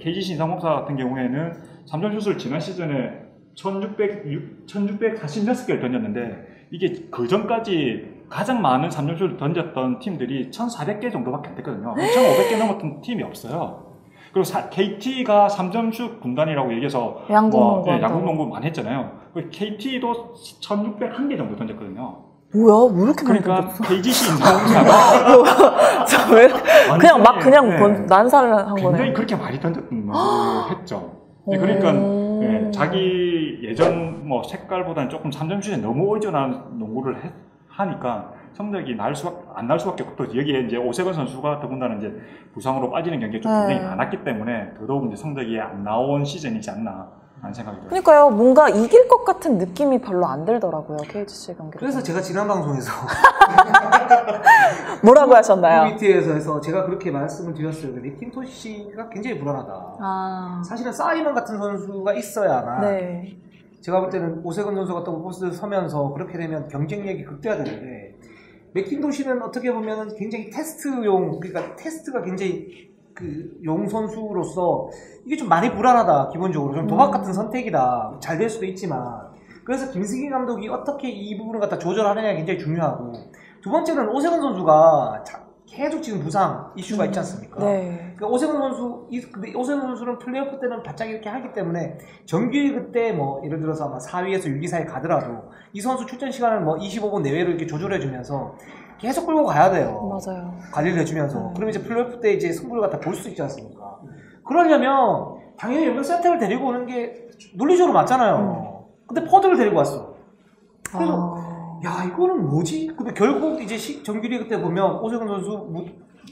KGC 인삼공사 같은 경우에는 3점슛을 지난 시즌에 1646개를 던졌는데 이게 그 전까지 가장 많은 3점슛을 던졌던 팀들이 1400개 정도밖에 안 됐거든요. 1500개 넘었던 팀이 없어요. 그리고 KT가 3점슛 군단이라고 얘기해서 양궁농구 많이 했잖아요. KT도 1601개 정도 던졌거든요. 뭐야? 왜 이렇게 많이 그러니까 던졌어? KGC 인삼공사가 그냥 난사를 한 거네. 굉장히 그렇게 많이 던졌던 농구를 했죠. 그러니까 자기 예전 뭐 색깔보다는 조금 3점슛에 너무 의존한 농구를 하니까 성적이 안 날 수밖에 없고 또 여기에 이제 오세근 선수가 더군다나 이제 부상으로 빠지는 경기가 좀 굉장히 많았기 때문에 더더욱 이제 성적이 안 나온 시즌이지 않나. 라는 생각이 들어요. 그러니까요. 뭔가 이길 것 같은 느낌이 별로 안 들더라고요. KGC 경기. 그래서 제가 지난 방송에서 뭐라고 하셨나요? 뮤비티에서 제가 그렇게 말씀을 드렸어요. 맥킨토시가 굉장히 불안하다. 사실은 사이먼 같은 선수가 있어야만 네. 제가 볼 때는 오세근 선수 같은 포스트 서면서 그렇게 되면 경쟁력이 극대화되는데 맥킨토시는 어떻게 보면 굉장히 테스트용, 그러니까 테스트가 굉장히 그 용 선수로서 이게 좀 많이 불안하다. 기본적으로 좀 도박 같은 선택이다. 잘 될 수도 있지만 그래서 김승기 감독이 어떻게 이 부분을 갖다 조절하느냐가 굉장히 중요하고, 두 번째는 오세근 선수가 계속 지금 부상 이슈가 있지 않습니까? 네. 그러니까 근데 오세근 선수는 플레이오프 때는 바짝 이렇게 하기 때문에 정규리 그때 뭐 예를 들어서 아마 4위에서 6위 사이에 가더라도 이 선수 출전 시간을 뭐 25분 내외로 이렇게 조절해주면서 계속 끌고 가야 돼요. 맞아요. 관리를 해주면서. 그러면 이제 플레이오프 때 이제 승부를 갖다 볼 수 있지 않습니까? 그러려면 당연히 연결 센터를 데리고 오는 게 논리적으로 맞잖아요. 근데 퍼드를 데리고 왔어. 그래서 야, 이거는 뭐지? 근데 결국 이제 정규리그 때 보면 오세근 선수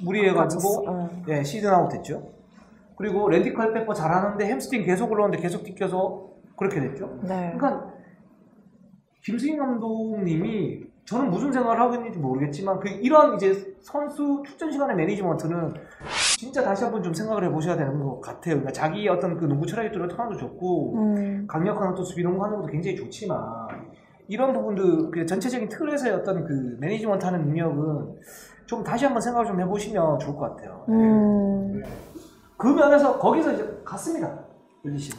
무리해가지고 예, 시즌 아웃 했죠. 그리고 랜디 칼페퍼 잘하는데 햄스트링 계속 올라오는데 계속 뛰켜서 그렇게 됐죠. 네. 그러니까 김승희 감독님이 저는 무슨 생각을 하고 있는지 모르겠지만 이런 이제 선수 출전 시간의 매니지먼트는 진짜 다시 한번 좀 생각을 해보셔야 되는 것 같아요. 그러니까 자기의 어떤 그 농구 철학이 뚫는 터널도 좋고 강력한 또 수비 농구 하는 것도 굉장히 좋지만 이런 부분도 그 전체적인 틀에서의 어떤 그 매니지먼트 하는 능력은 좀 다시 한번 생각을 좀 해보시면 좋을 것 같아요. 그 면에서 거기서 이제 갔습니다. 윤리 씨.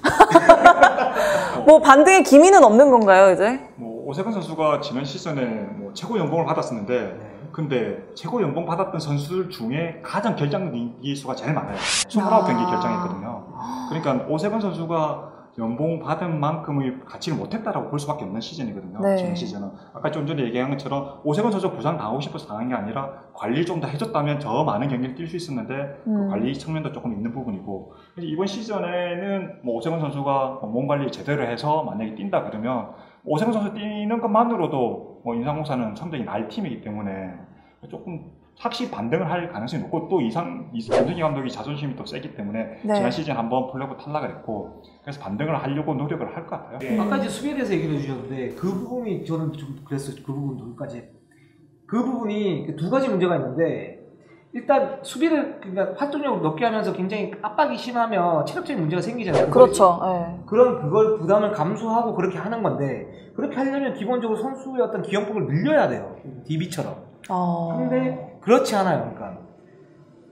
뭐 반등의 기미는 없는 건가요, 이제? 뭐 오세근 선수가 지난 시즌에 뭐 최고 연봉을 받았었는데, 근데 최고 연봉 받았던 선수들 중에 가장 결정기 수가 제일 많아요. 29경기 결정했거든요. 그러니까 오세근 선수가 연봉 받은 만큼의 가치를 못했다라고 볼 수밖에 없는 시즌이거든요. 네. 지난 시즌은 아까 좀 전에 얘기한 것처럼 오세근 선수 부상 당하고 싶어서 당한 게 아니라 관리를 좀 더 해줬다면 더 많은 경기를 뛸 수 있었는데 그 관리 측면도 조금 있는 부분이고, 이번 시즌에는 뭐 오세근 선수가 몸 관리 제대로 해서 만약에 뛴다 그러면 오세근 선수 뛰는 것만으로도 뭐 인상공사는 상당히 나을 팀이기 때문에 조금 확실히 반등을 할 가능성이 높고, 또 김승기 감독이 자존심이 또 세기 때문에 네. 지난 시즌 한번 플레이오프 탈락을 했고, 그래서 반등을 하려고 노력을 할 것 같아요. 아까 이제 수비에 대해서 얘기를 해주셨는데 그 부분이 저는 좀 그랬어요. 그 부분도까지. 그 부분이 두 가지 문제가 있는데, 일단 수비를 그러니까 활동력을 높게 하면서 굉장히 압박이 심하면 체력적인 문제가 생기잖아요. 그렇죠. 네. 그걸 부담을 감수하고 그렇게 하는 건데, 그렇게 하려면 기본적으로 선수의 어떤 기용폭을 늘려야 돼요. DB처럼. 근데 그렇지 않아요.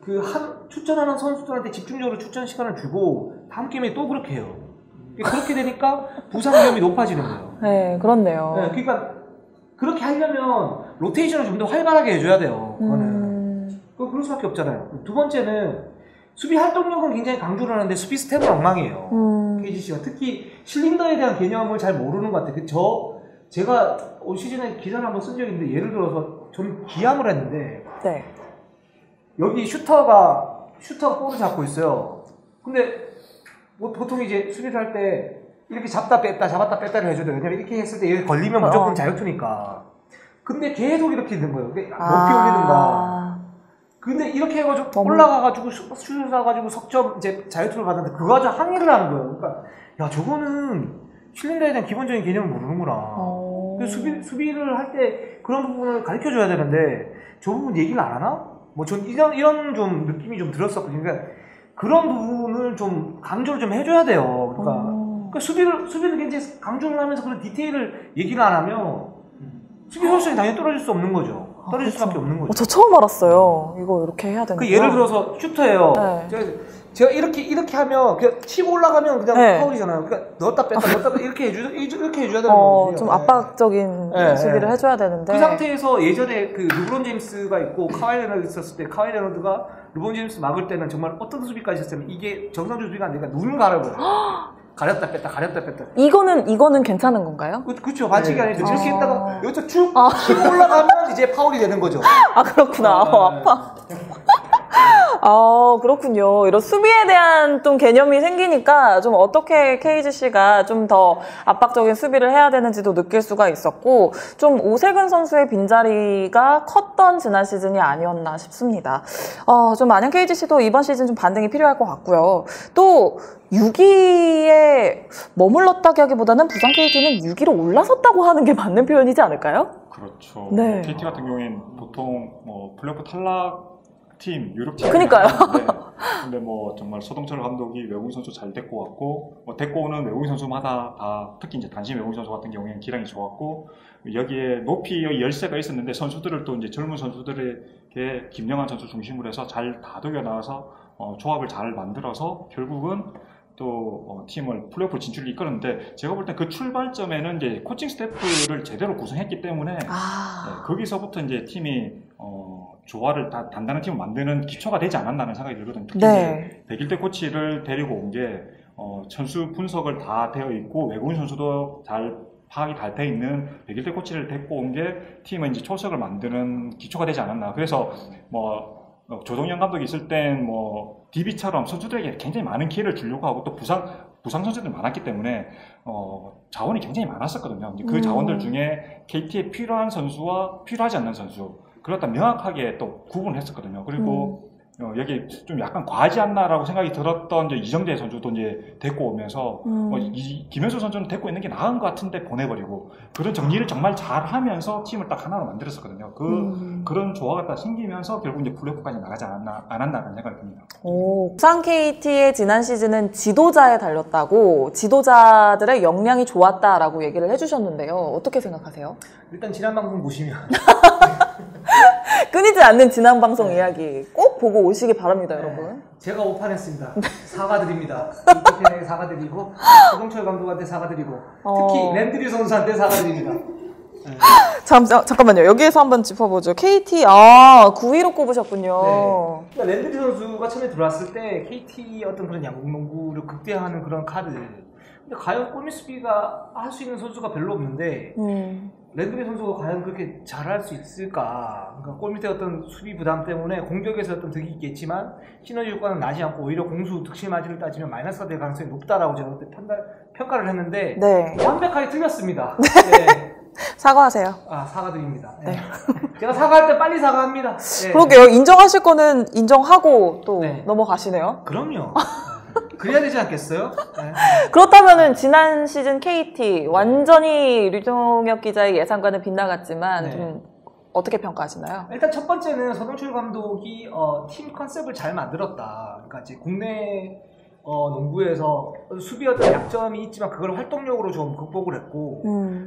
그러니까 출전하는 선수들한테 집중적으로 출전 시간을 주고 다음 게임에 또 그렇게 해요. 그렇게 되니까 부상 위험이 높아지는 거예요. 네, 그렇네요. 네, 그러니까 그렇게 하려면 로테이션을 좀 더 활발하게 해줘야 돼요. 그거는. 그럴 수밖에 없잖아요. 두 번째는 수비 활동력은 굉장히 강조를 하는데 수비 스텝은 엉망이에요. KGC가 특히 실린더에 대한 개념을 잘 모르는 것 같아요. 제가 올 시즌에 기사를 한번 쓴 적이 있는데, 예를 들어서 저는 기함을 했는데 네. 여기 슈터가 볼을 잡고 있어요. 근데 뭐 보통 이제 수비를 할 때 이렇게 잡다 뺐다 잡았다 뺐다를 해줘야 돼요. 왜냐면 이렇게 했을 때 얘 걸리면 무조건 자유투니까. 근데 계속 이렇게 있는 거예요. 높이 올리는가. 근데 이렇게 해가지고 올라가가지고 슛을 쏴가지고 석점 이제 자유투를 받는데 그거 가지고 항의를 하는 거예요. 그러니까 야, 저거는 실린더에 대한 기본적인 개념을 모르는구나. 수비를 할 때 그런 부분을 가르쳐줘야 되는데 저 부분 얘기를 안 하나? 뭐 전 이런 좀 느낌이 좀 들었었거든요. 그러니까 그런 부분을 좀 강조를 좀 해줘야 돼요. 그러니까 수비를 굉장히 강조를 하면서 그런 디테일을 얘기를 안 하면 수비 효율성이 당연히 떨어질 수 없는 거죠. 떨어질 수밖에 없는 거죠. 저 처음 알았어요. 이거 이렇게 해야 되는 거. 예를 들어서 슈터예요. 네. 제가 이렇게 하면 그냥 치고 올라가면 그냥 네. 파울이잖아요. 그러니까 넣었다 뺐다 이렇게 해줘야 되는 거거든요. 좀 압박적인 수비를 해줘야 되는데. 그 상태에서 예전에 그 르브론 제임스가 있고 카와이 레너드 있었을 때 카와이 레너드가 르브론 제임스 막을 때는 정말 어떤 수비까지 했으면 이게 정상적인 수비가 안 되니까 눈을 가려버려요. 가렸다 뺐다. 이거는 괜찮은 건가요? 그렇죠. 반칙이 아니죠. 이렇게 했다가 여기서 쭉 치고 올라가면 이제 파울이 되는 거죠. 아, 그렇구나. 아파. 아, 그렇군요. 이런 수비에 대한 좀 개념이 생기니까 좀 어떻게 KGC가 좀 더 압박적인 수비를 해야 되는지도 느낄 수가 있었고, 좀 오세근 선수의 빈자리가 컸던 지난 시즌이 아니었나 싶습니다. 좀 안양 KGC도 이번 시즌 좀 반등이 필요할 것 같고요. 또 6위에 머물렀다기 하기보다는 부산 KT는 6위로 올라섰다고 하는 게 맞는 표현이지 않을까요? 그렇죠. 네. KT 같은 경우에는 보통 뭐 플레이오프 탈락 팀, 유럽팀. 그러니까요. 근데 뭐 정말 서동철 감독이 외국인 선수 잘 데리고 왔고, 뭐 데리고 오는 외국인 선수마다 다 특히 이제 단신 외국인 선수 같은 경우에는 기량이 좋았고, 여기에 높이 열세가 있었는데 선수들을 또 이제 젊은 선수들에게 김영환 선수 중심으로 해서 잘 다독여 나와서 조합을 잘 만들어서 결국은 또 팀을 플레이오프 진출을 이끌었는데, 제가 볼 때 그 출발점에는 이제 코칭 스태프를 제대로 구성했기 때문에 네, 거기서부터 이제 팀이 조화를 단단한 팀을 만드는 기초가 되지 않았나는 생각이 들거든요. 특히 네. 백일대 코치를 데리고 온 게 선수 분석을 다 되어 있고 외국인 선수도 잘 파악이 잘 되어 있는 백일대 코치를 데리고 온 게 팀의 이제 초석을 만드는 기초가 되지 않았나. 그래서 뭐 조동현 감독이 있을 땐 뭐 DB처럼 선수들에게 굉장히 많은 기회를 주려고 하고, 또 부상 선수들이 많았기 때문에 자원이 굉장히 많았었거든요. 그 자원들 중에 KT에 필요한 선수와 필요하지 않는 선수, 그렇다 명확하게 또 구분을 했었거든요. 그리고 여기 좀 약간 과하지 않나라고 생각이 들었던 이제 이정재 선수도 이제 데리고 오면서 김현수 선수는 데리고 있는 게 나은 것 같은데 보내버리고, 그런 정리를 정말 잘 하면서 팀을 딱 하나로 만들었었거든요. 그런 조화가 딱 생기면서 결국 이제 플레이오프까지 나가지 않았나라는 생각이 듭니다. 부산 KT의 지난 시즌은 지도자에 달렸다고, 지도자들의 역량이 좋았다라고 얘기를 해주셨는데요. 어떻게 생각하세요? 일단 지난 방송 보시면 끊이지 않는 지난 방송 이야기 꼭 보고 오시기 바랍니다, 여러분. 제가 오판했습니다. 사과드립니다. 이태현에게 사과드리고, 서동철 감독한테 사과드리고, 특히 랜드리 선수한테 사과드립니다. 잠깐만요. 여기에서 한번 짚어보죠. KT, 9위로 꼽으셨군요. 네. 그러니까 랜드리 선수가 처음에 들어왔을 때 KT 어떤 그런 양궁농구를 극대화하는 그런 카드. 근데 과연 골밑 수비가 할 수 있는 선수가 별로 없는데, 랜드리 선수가 과연 그렇게 잘할 수 있을까? 그러니까 골밑의 어떤 수비 부담 때문에 공격에서 어떤 득이 있겠지만 시너지 효과는 나지 않고 오히려 공수 득실 마진을 따지면 마이너스가 될 가능성이 높다라고 제가 그때 평가를 했는데, 네. 완벽하게 틀렸습니다. 네. 사과하세요. 사과드립니다. 네. 제가 사과할 때 빨리 사과합니다. 네. 그러게요. 인정하실 거는 인정하고 또 넘어가시네요. 그럼요. 그래야 되지 않겠어요? 네. 그렇다면은 지난 시즌 KT 완전히 류종혁 기자의 예상과는 빗나갔지만 좀 어떻게 평가하시나요? 일단 첫 번째는 서동철 감독이 팀 컨셉을 잘 만들었다. 그러니까 이제 국내 농구에서 수비 어떤 약점이 있지만 그걸 활동력으로 좀 극복을 했고,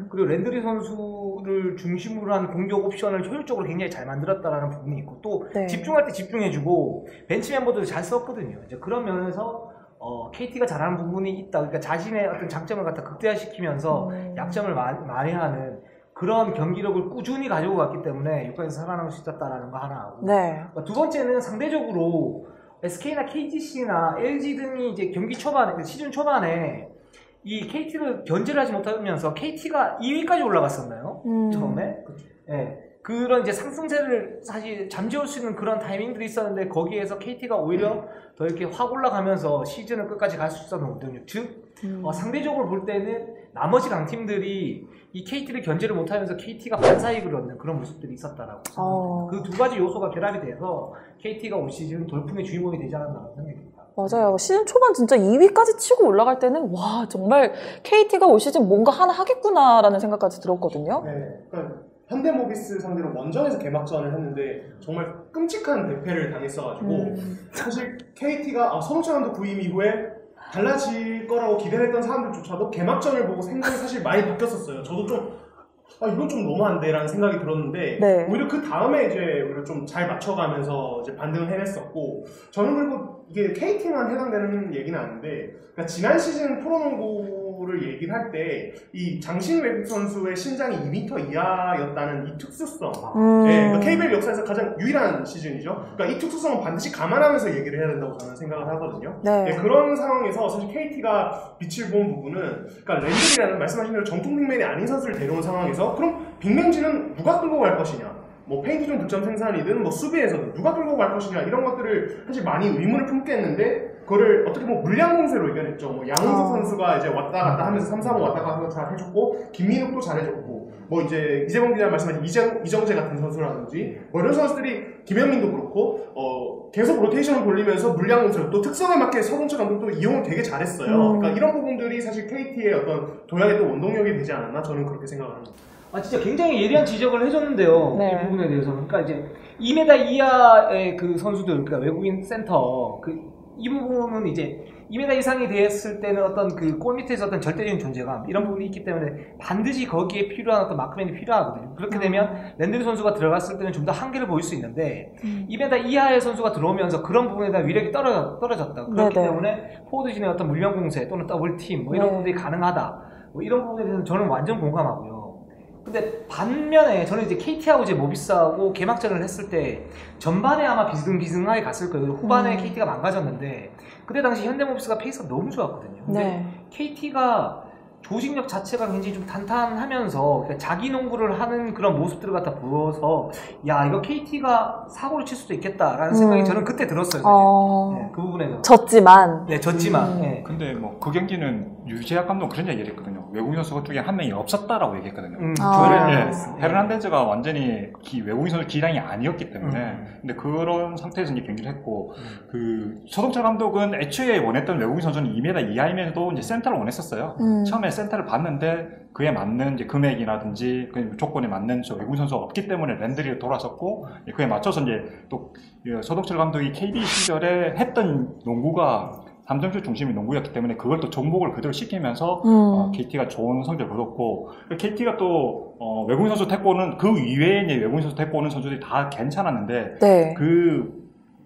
그리고 랜드리 선수를 중심으로 한 공격 옵션을 효율적으로 굉장히 잘 만들었다라는 부분이 있고, 또 집중할 때 집중해주고 벤치 멤버들도 잘 썼거든요. 이제 그런 면에서 KT가 잘하는 부분이 있다. 그러니까 자신의 어떤 장점을 갖다 극대화시키면서 약점을 많이 하는 그런 경기력을 꾸준히 가지고 갔기 때문에 6강에서 살아남을 수 있었다라는 거 하나 하고, 그러니까 두 번째는 상대적으로 SK나 KGC나 LG 등이 이제 경기 초반에, 시즌 초반에 이 KT를 견제를 하지 못하면서 KT가 2위까지 올라갔었나요? 처음에? 네. 그런 이제 상승세를 사실 잠재울 수 있는 그런 타이밍들이 있었는데, 거기에서 KT가 오히려 더 이렇게 확 올라가면서 시즌을 끝까지 갈 수 있었거든요. 즉, 상대적으로 볼 때는 나머지 강팀들이 이 KT를 견제를 못하면서 KT가 반사이익을 얻는 그런 모습들이 있었다라고 생각합니다. 그 두 가지 요소가 결합이 돼서 KT가 올 시즌 돌풍의 주인공이 되지 않았나 생각합니다. 맞아요. 시즌 초반 진짜 2위까지 치고 올라갈 때는 와, 정말 KT가 올 시즌 뭔가 하나 하겠구나라는 생각까지 들었거든요. 네, 그러니까 현대모비스 상대로 원정에서 개막전을 했는데 정말 끔찍한 대패를 당했어가지고 사실 KT가 서동철 감독 부임 이후에 달라질 거라고 기대했던 사람들조차도 개막전을 보고 생각이 사실 많이 바뀌었었어요. 저도 좀 이건 좀 너무한데 라는 생각이 들었는데, 오히려 그 다음에 이제 우리가 좀 잘 맞춰가면서 이제 반등을 해냈었고, 저는 그리고 이게 KT만 해당되는 얘기는 아닌데, 그러니까 지난 시즌 프로농구를 얘기를 할 때 이 장신 외국 선수의 신장이 2m 이하였다는 이 특수성, 그러니까 KBL 역사에서 가장 유일한 시즌이죠. 그러니까 이 특수성은 반드시 감안하면서 얘기를 해야 된다고 저는 생각을 하거든요. 그런 상황에서 사실 KT가 빛을 본 부분은, 그러니까 랜드리라는 말씀하신 대로 정통 빅맨이 아닌 선수를 데려온 상황에서 그럼 빅맨진은 누가 끌고 갈 것이냐, 뭐 페인트존 득점 생산이든 뭐 수비에서든 누가 끌고 갈 것이냐 이런 것들을 사실 많이 의문을 품게 했는데 그거를 어떻게 보면 물량 공세로 이겨냈죠. 뭐 양훈석 선수가 이제 왔다 갔다 하면서 3, 4번 왔다 갔다 잘 해줬고 김민욱도 잘해줬고 뭐 이제 이재범 기자 말씀하신 이정재 같은 선수라든지 뭐 이런 선수들이 김현민도 그렇고 계속 로테이션을 돌리면서 물량 공세로 또 특성에 맞게 서동철 감독도 이용을 되게 잘했어요. 그러니까 이런 부분들이 사실 KT의 어떤 도약의 또 원동력이 되지 않았나 저는 그렇게 생각합니다. 아 진짜 굉장히 예리한 지적을 해줬는데요. 네. 이 부분에 대해서는. 그러니까 이제 2m 이하의 그 선수들, 그러니까 외국인 센터 이 부분은 이제 2m 이상이 됐을 때는 어떤 그 골 밑에서 어떤 절대적인 존재감 이런 부분이 있기 때문에 반드시 거기에 필요한 어떤 마크맨이 필요하거든요. 그렇게 되면 랜드리 선수가 들어갔을 때는 좀 더 한계를 보일 수 있는데 2m 이하의 선수가 들어오면서 그런 부분에 대한 위력이 떨어졌다. 그렇기 네네. 때문에 포워드진의 어떤 물량 공세 또는 더블팀 뭐 이런 네. 부분들이 가능하다. 뭐 이런 부분에 대해서는 저는 완전 공감하고요. 근데 반면에 저는 이제 KT하고 이제 모비스하고 개막전을 했을 때 전반에 아마 비등비등하게 갔을 거예요. 후반에 KT가 망가졌는데 그때 당시 현대모비스가 페이스가 너무 좋았거든요. 근데 네. KT가 조직력 자체가 굉장히 좀 탄탄하면서 그러니까 자기 농구를 하는 그런 모습들을 갖다 보여서 야 이거 KT가 사고를 칠 수도 있겠다라는 생각이 저는 그때 들었어요. 사실. 네, 그 부분에서 졌지만. 네, 졌지만. 네. 근데 뭐 그 경기는 유재학 감독 그런 얘기를 했거든요. 외국인 선수 중에 한 명이 없었다라고 얘기했거든요. 헤르난데즈가 완전히 외국인 선수 기량이 아니었기 때문에 근데 그런 상태에서 이제 경기를 했고 그 서동철 감독은 애초에 원했던 외국인 선수는 2m 이하임에도 이제 센터를 원했었어요. 처음에 센터를 봤는데 그에 맞는 이제 금액이라든지 그 조건에 맞는 외국인 선수가 없기 때문에 랜드리가 돌아섰고 그에 맞춰서 이제 또 서동철 감독이 KD 시절에 했던 농구가 3점슛 중심의 농구였기 때문에 그걸 또 정복을 그대로 시키면서 KT가 좋은 성적을 거뒀고 KT가 또 외국인 선수 데리고 오는 그 이외에 이제 외국인 선수 데리고 오는 선수들이 다 괜찮았는데 네.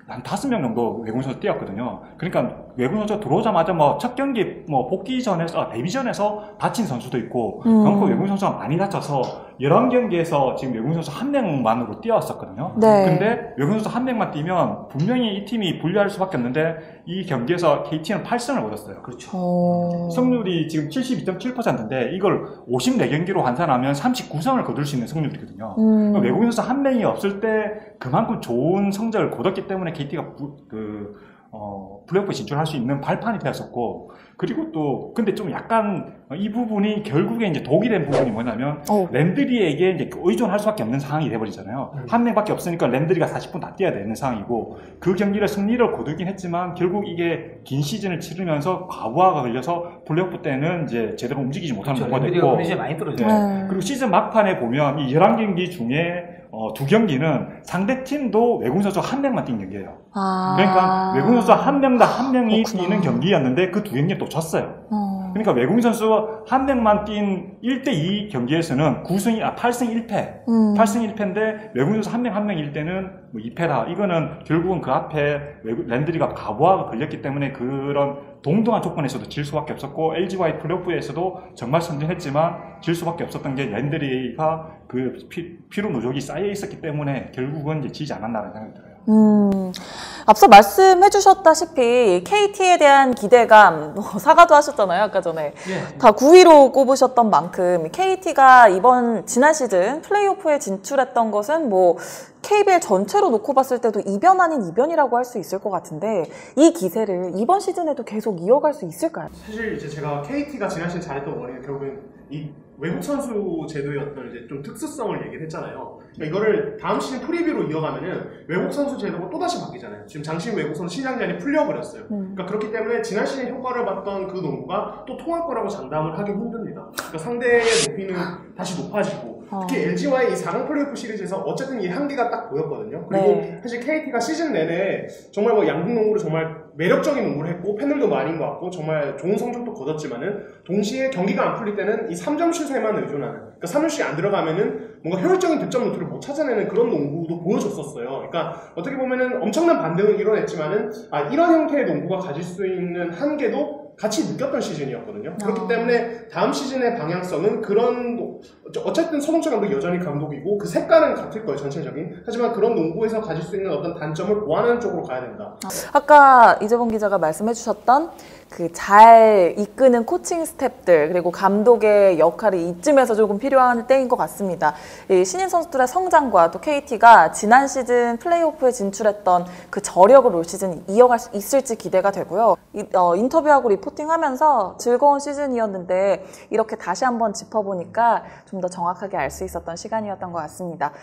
한 5명 정도 외국인 선수 뛰었거든요. 그러니까 외국인 선수가 들어오자마자 뭐 첫 경기 뭐 복귀전에서 데뷔전에서 다친 선수도 있고 그만큼 외국인 선수가 많이 다쳐서 11경기에서 지금 외국인 선수 1명만으로 뛰어왔었거든요. 네. 근데 외국인 선수 1명만 뛰면 분명히 이 팀이 불리할 수밖에 없는데 이 경기에서 KT는 8승을 얻었어요. 그렇죠. 승률이 지금 72.7%인데 이걸 54경기로 환산하면 39승을 거둘 수 있는 승률이거든요. 그러니까 외국인 선수 1명이 없을 때 그만큼 좋은 성적을 거뒀기 때문에 KT가 플레이오프 진출할 수 있는 발판이 되었었고 그리고 또 근데 좀 약간 이 부분이 결국에 이제 독이 된 부분이 뭐냐면 랜드리에게 이제 의존할 수밖에 없는 상황이 돼버리잖아요. 한 명밖에 없으니까 랜드리가 40분 다 뛰어야 되는 상황이고 그 경기를 승리를 거두긴 했지만 결국 이게 긴 시즌을 치르면서 과부하가 걸려서 플레이오프 때는 이제 제대로 움직이지 못하는 경우가 됐고 이제 많이 떨어져요. 네. 그리고 시즌 막판에 보면 이 11경기 중에 2경기는 상대팀도 외국인 선수 1명만 뛴 경기예요. 그러니까 외국인 선수 1명당 1명이 뛰는 경기였는데 그 2경기에 또 졌어요. 그러니까 외국인 선수 1명만 뛴 1대2 경기에서는 8승 1패. 8승 1패인데 외국인 선수 1명일 때는 뭐 2패다. 이거는 결국은 그 앞에 랜드리가 과부하가 걸렸기 때문에 그런 동등한 조건에서도 질 수밖에 없었고 LG와의 플레이오프에서도 정말 선전했지만 질 수밖에 없었던 게 랜드리가 그 피로 누적이 쌓여 있었기 때문에 결국은 이제 지지 않았나라는 생각이 들어요. 앞서 말씀해 주셨다시피 KT에 대한 기대감 사과도 하셨잖아요 아까 전에. 다 9위로 꼽으셨던 만큼 KT가 지난 시즌 플레이오프에 진출했던 것은 뭐 KBL 전체로 놓고 봤을 때도 이변 아닌 이변이라고 할 수 있을 것 같은데 이 기세를 이번 시즌에도 계속 이어갈 수 있을까요? 사실 이제 제가 KT가 지난 시즌 잘했던 원인은 결국엔 이 외국 선수 제도의 어떤 이제 좀 특수성을 얘기를 했잖아요. 그러니까 이거를 다음 시즌 프리뷰로 이어가면은 외국 선수 제도가 또다시 바뀌잖아요. 지금 장신 외국 선수 신장제한이 풀려버렸어요. 그러니까 그렇기 때문에 지난 시즌 효과를 봤던 그 농구가 또 통할 거라고 장담을 하기 힘듭니다. 그러니까 상대의 높이는 다시 높아지고 특히 LG와의 이 4강 플레이오프 시리즈에서 어쨌든 이 한계가 딱 보였거든요. 그리고 사실 KT가 시즌 내내 정말 뭐 양궁 농구를 정말 매력적인 농구를 했고 팬들도 많이 모았고 정말 좋은 성적도 거뒀지만은 동시에 경기가 안 풀릴 때는 이 3점 슛에만 의존하는 그러니까 3점슛이 안 들어가면은 뭔가 효율적인 득점 루트를 못 찾아내는 그런 농구도 보여줬었어요. 그러니까 어떻게 보면은 엄청난 반등을 이뤄냈지만은 이런 형태의 농구가 가질 수 있는 한계도 같이 느꼈던 시즌이었거든요. 그렇기 때문에 다음 시즌의 방향성은 그런, 어쨌든 서동철 감독이 여전히 감독이고 그 색깔은 같을 거예요, 전체적인. 하지만 그런 농구에서 가질 수 있는 어떤 단점을 보완하는 쪽으로 가야 된다. 아까 이재범 기자가 말씀해 주셨던 그 잘 이끄는 코칭 스태프들 그리고 감독의 역할이 이쯤에서 조금 필요한 때인 것 같습니다. 이 신인 선수들의 성장과 또 KT가 지난 시즌 플레이오프에 진출했던 그 저력을 올 시즌 이어갈 수 있을지 기대가 되고요. 인터뷰하고 리포팅하면서 즐거운 시즌이었는데 이렇게 다시 한번 짚어보니까 좀 더 정확하게 알 수 있었던 시간이었던 것 같습니다.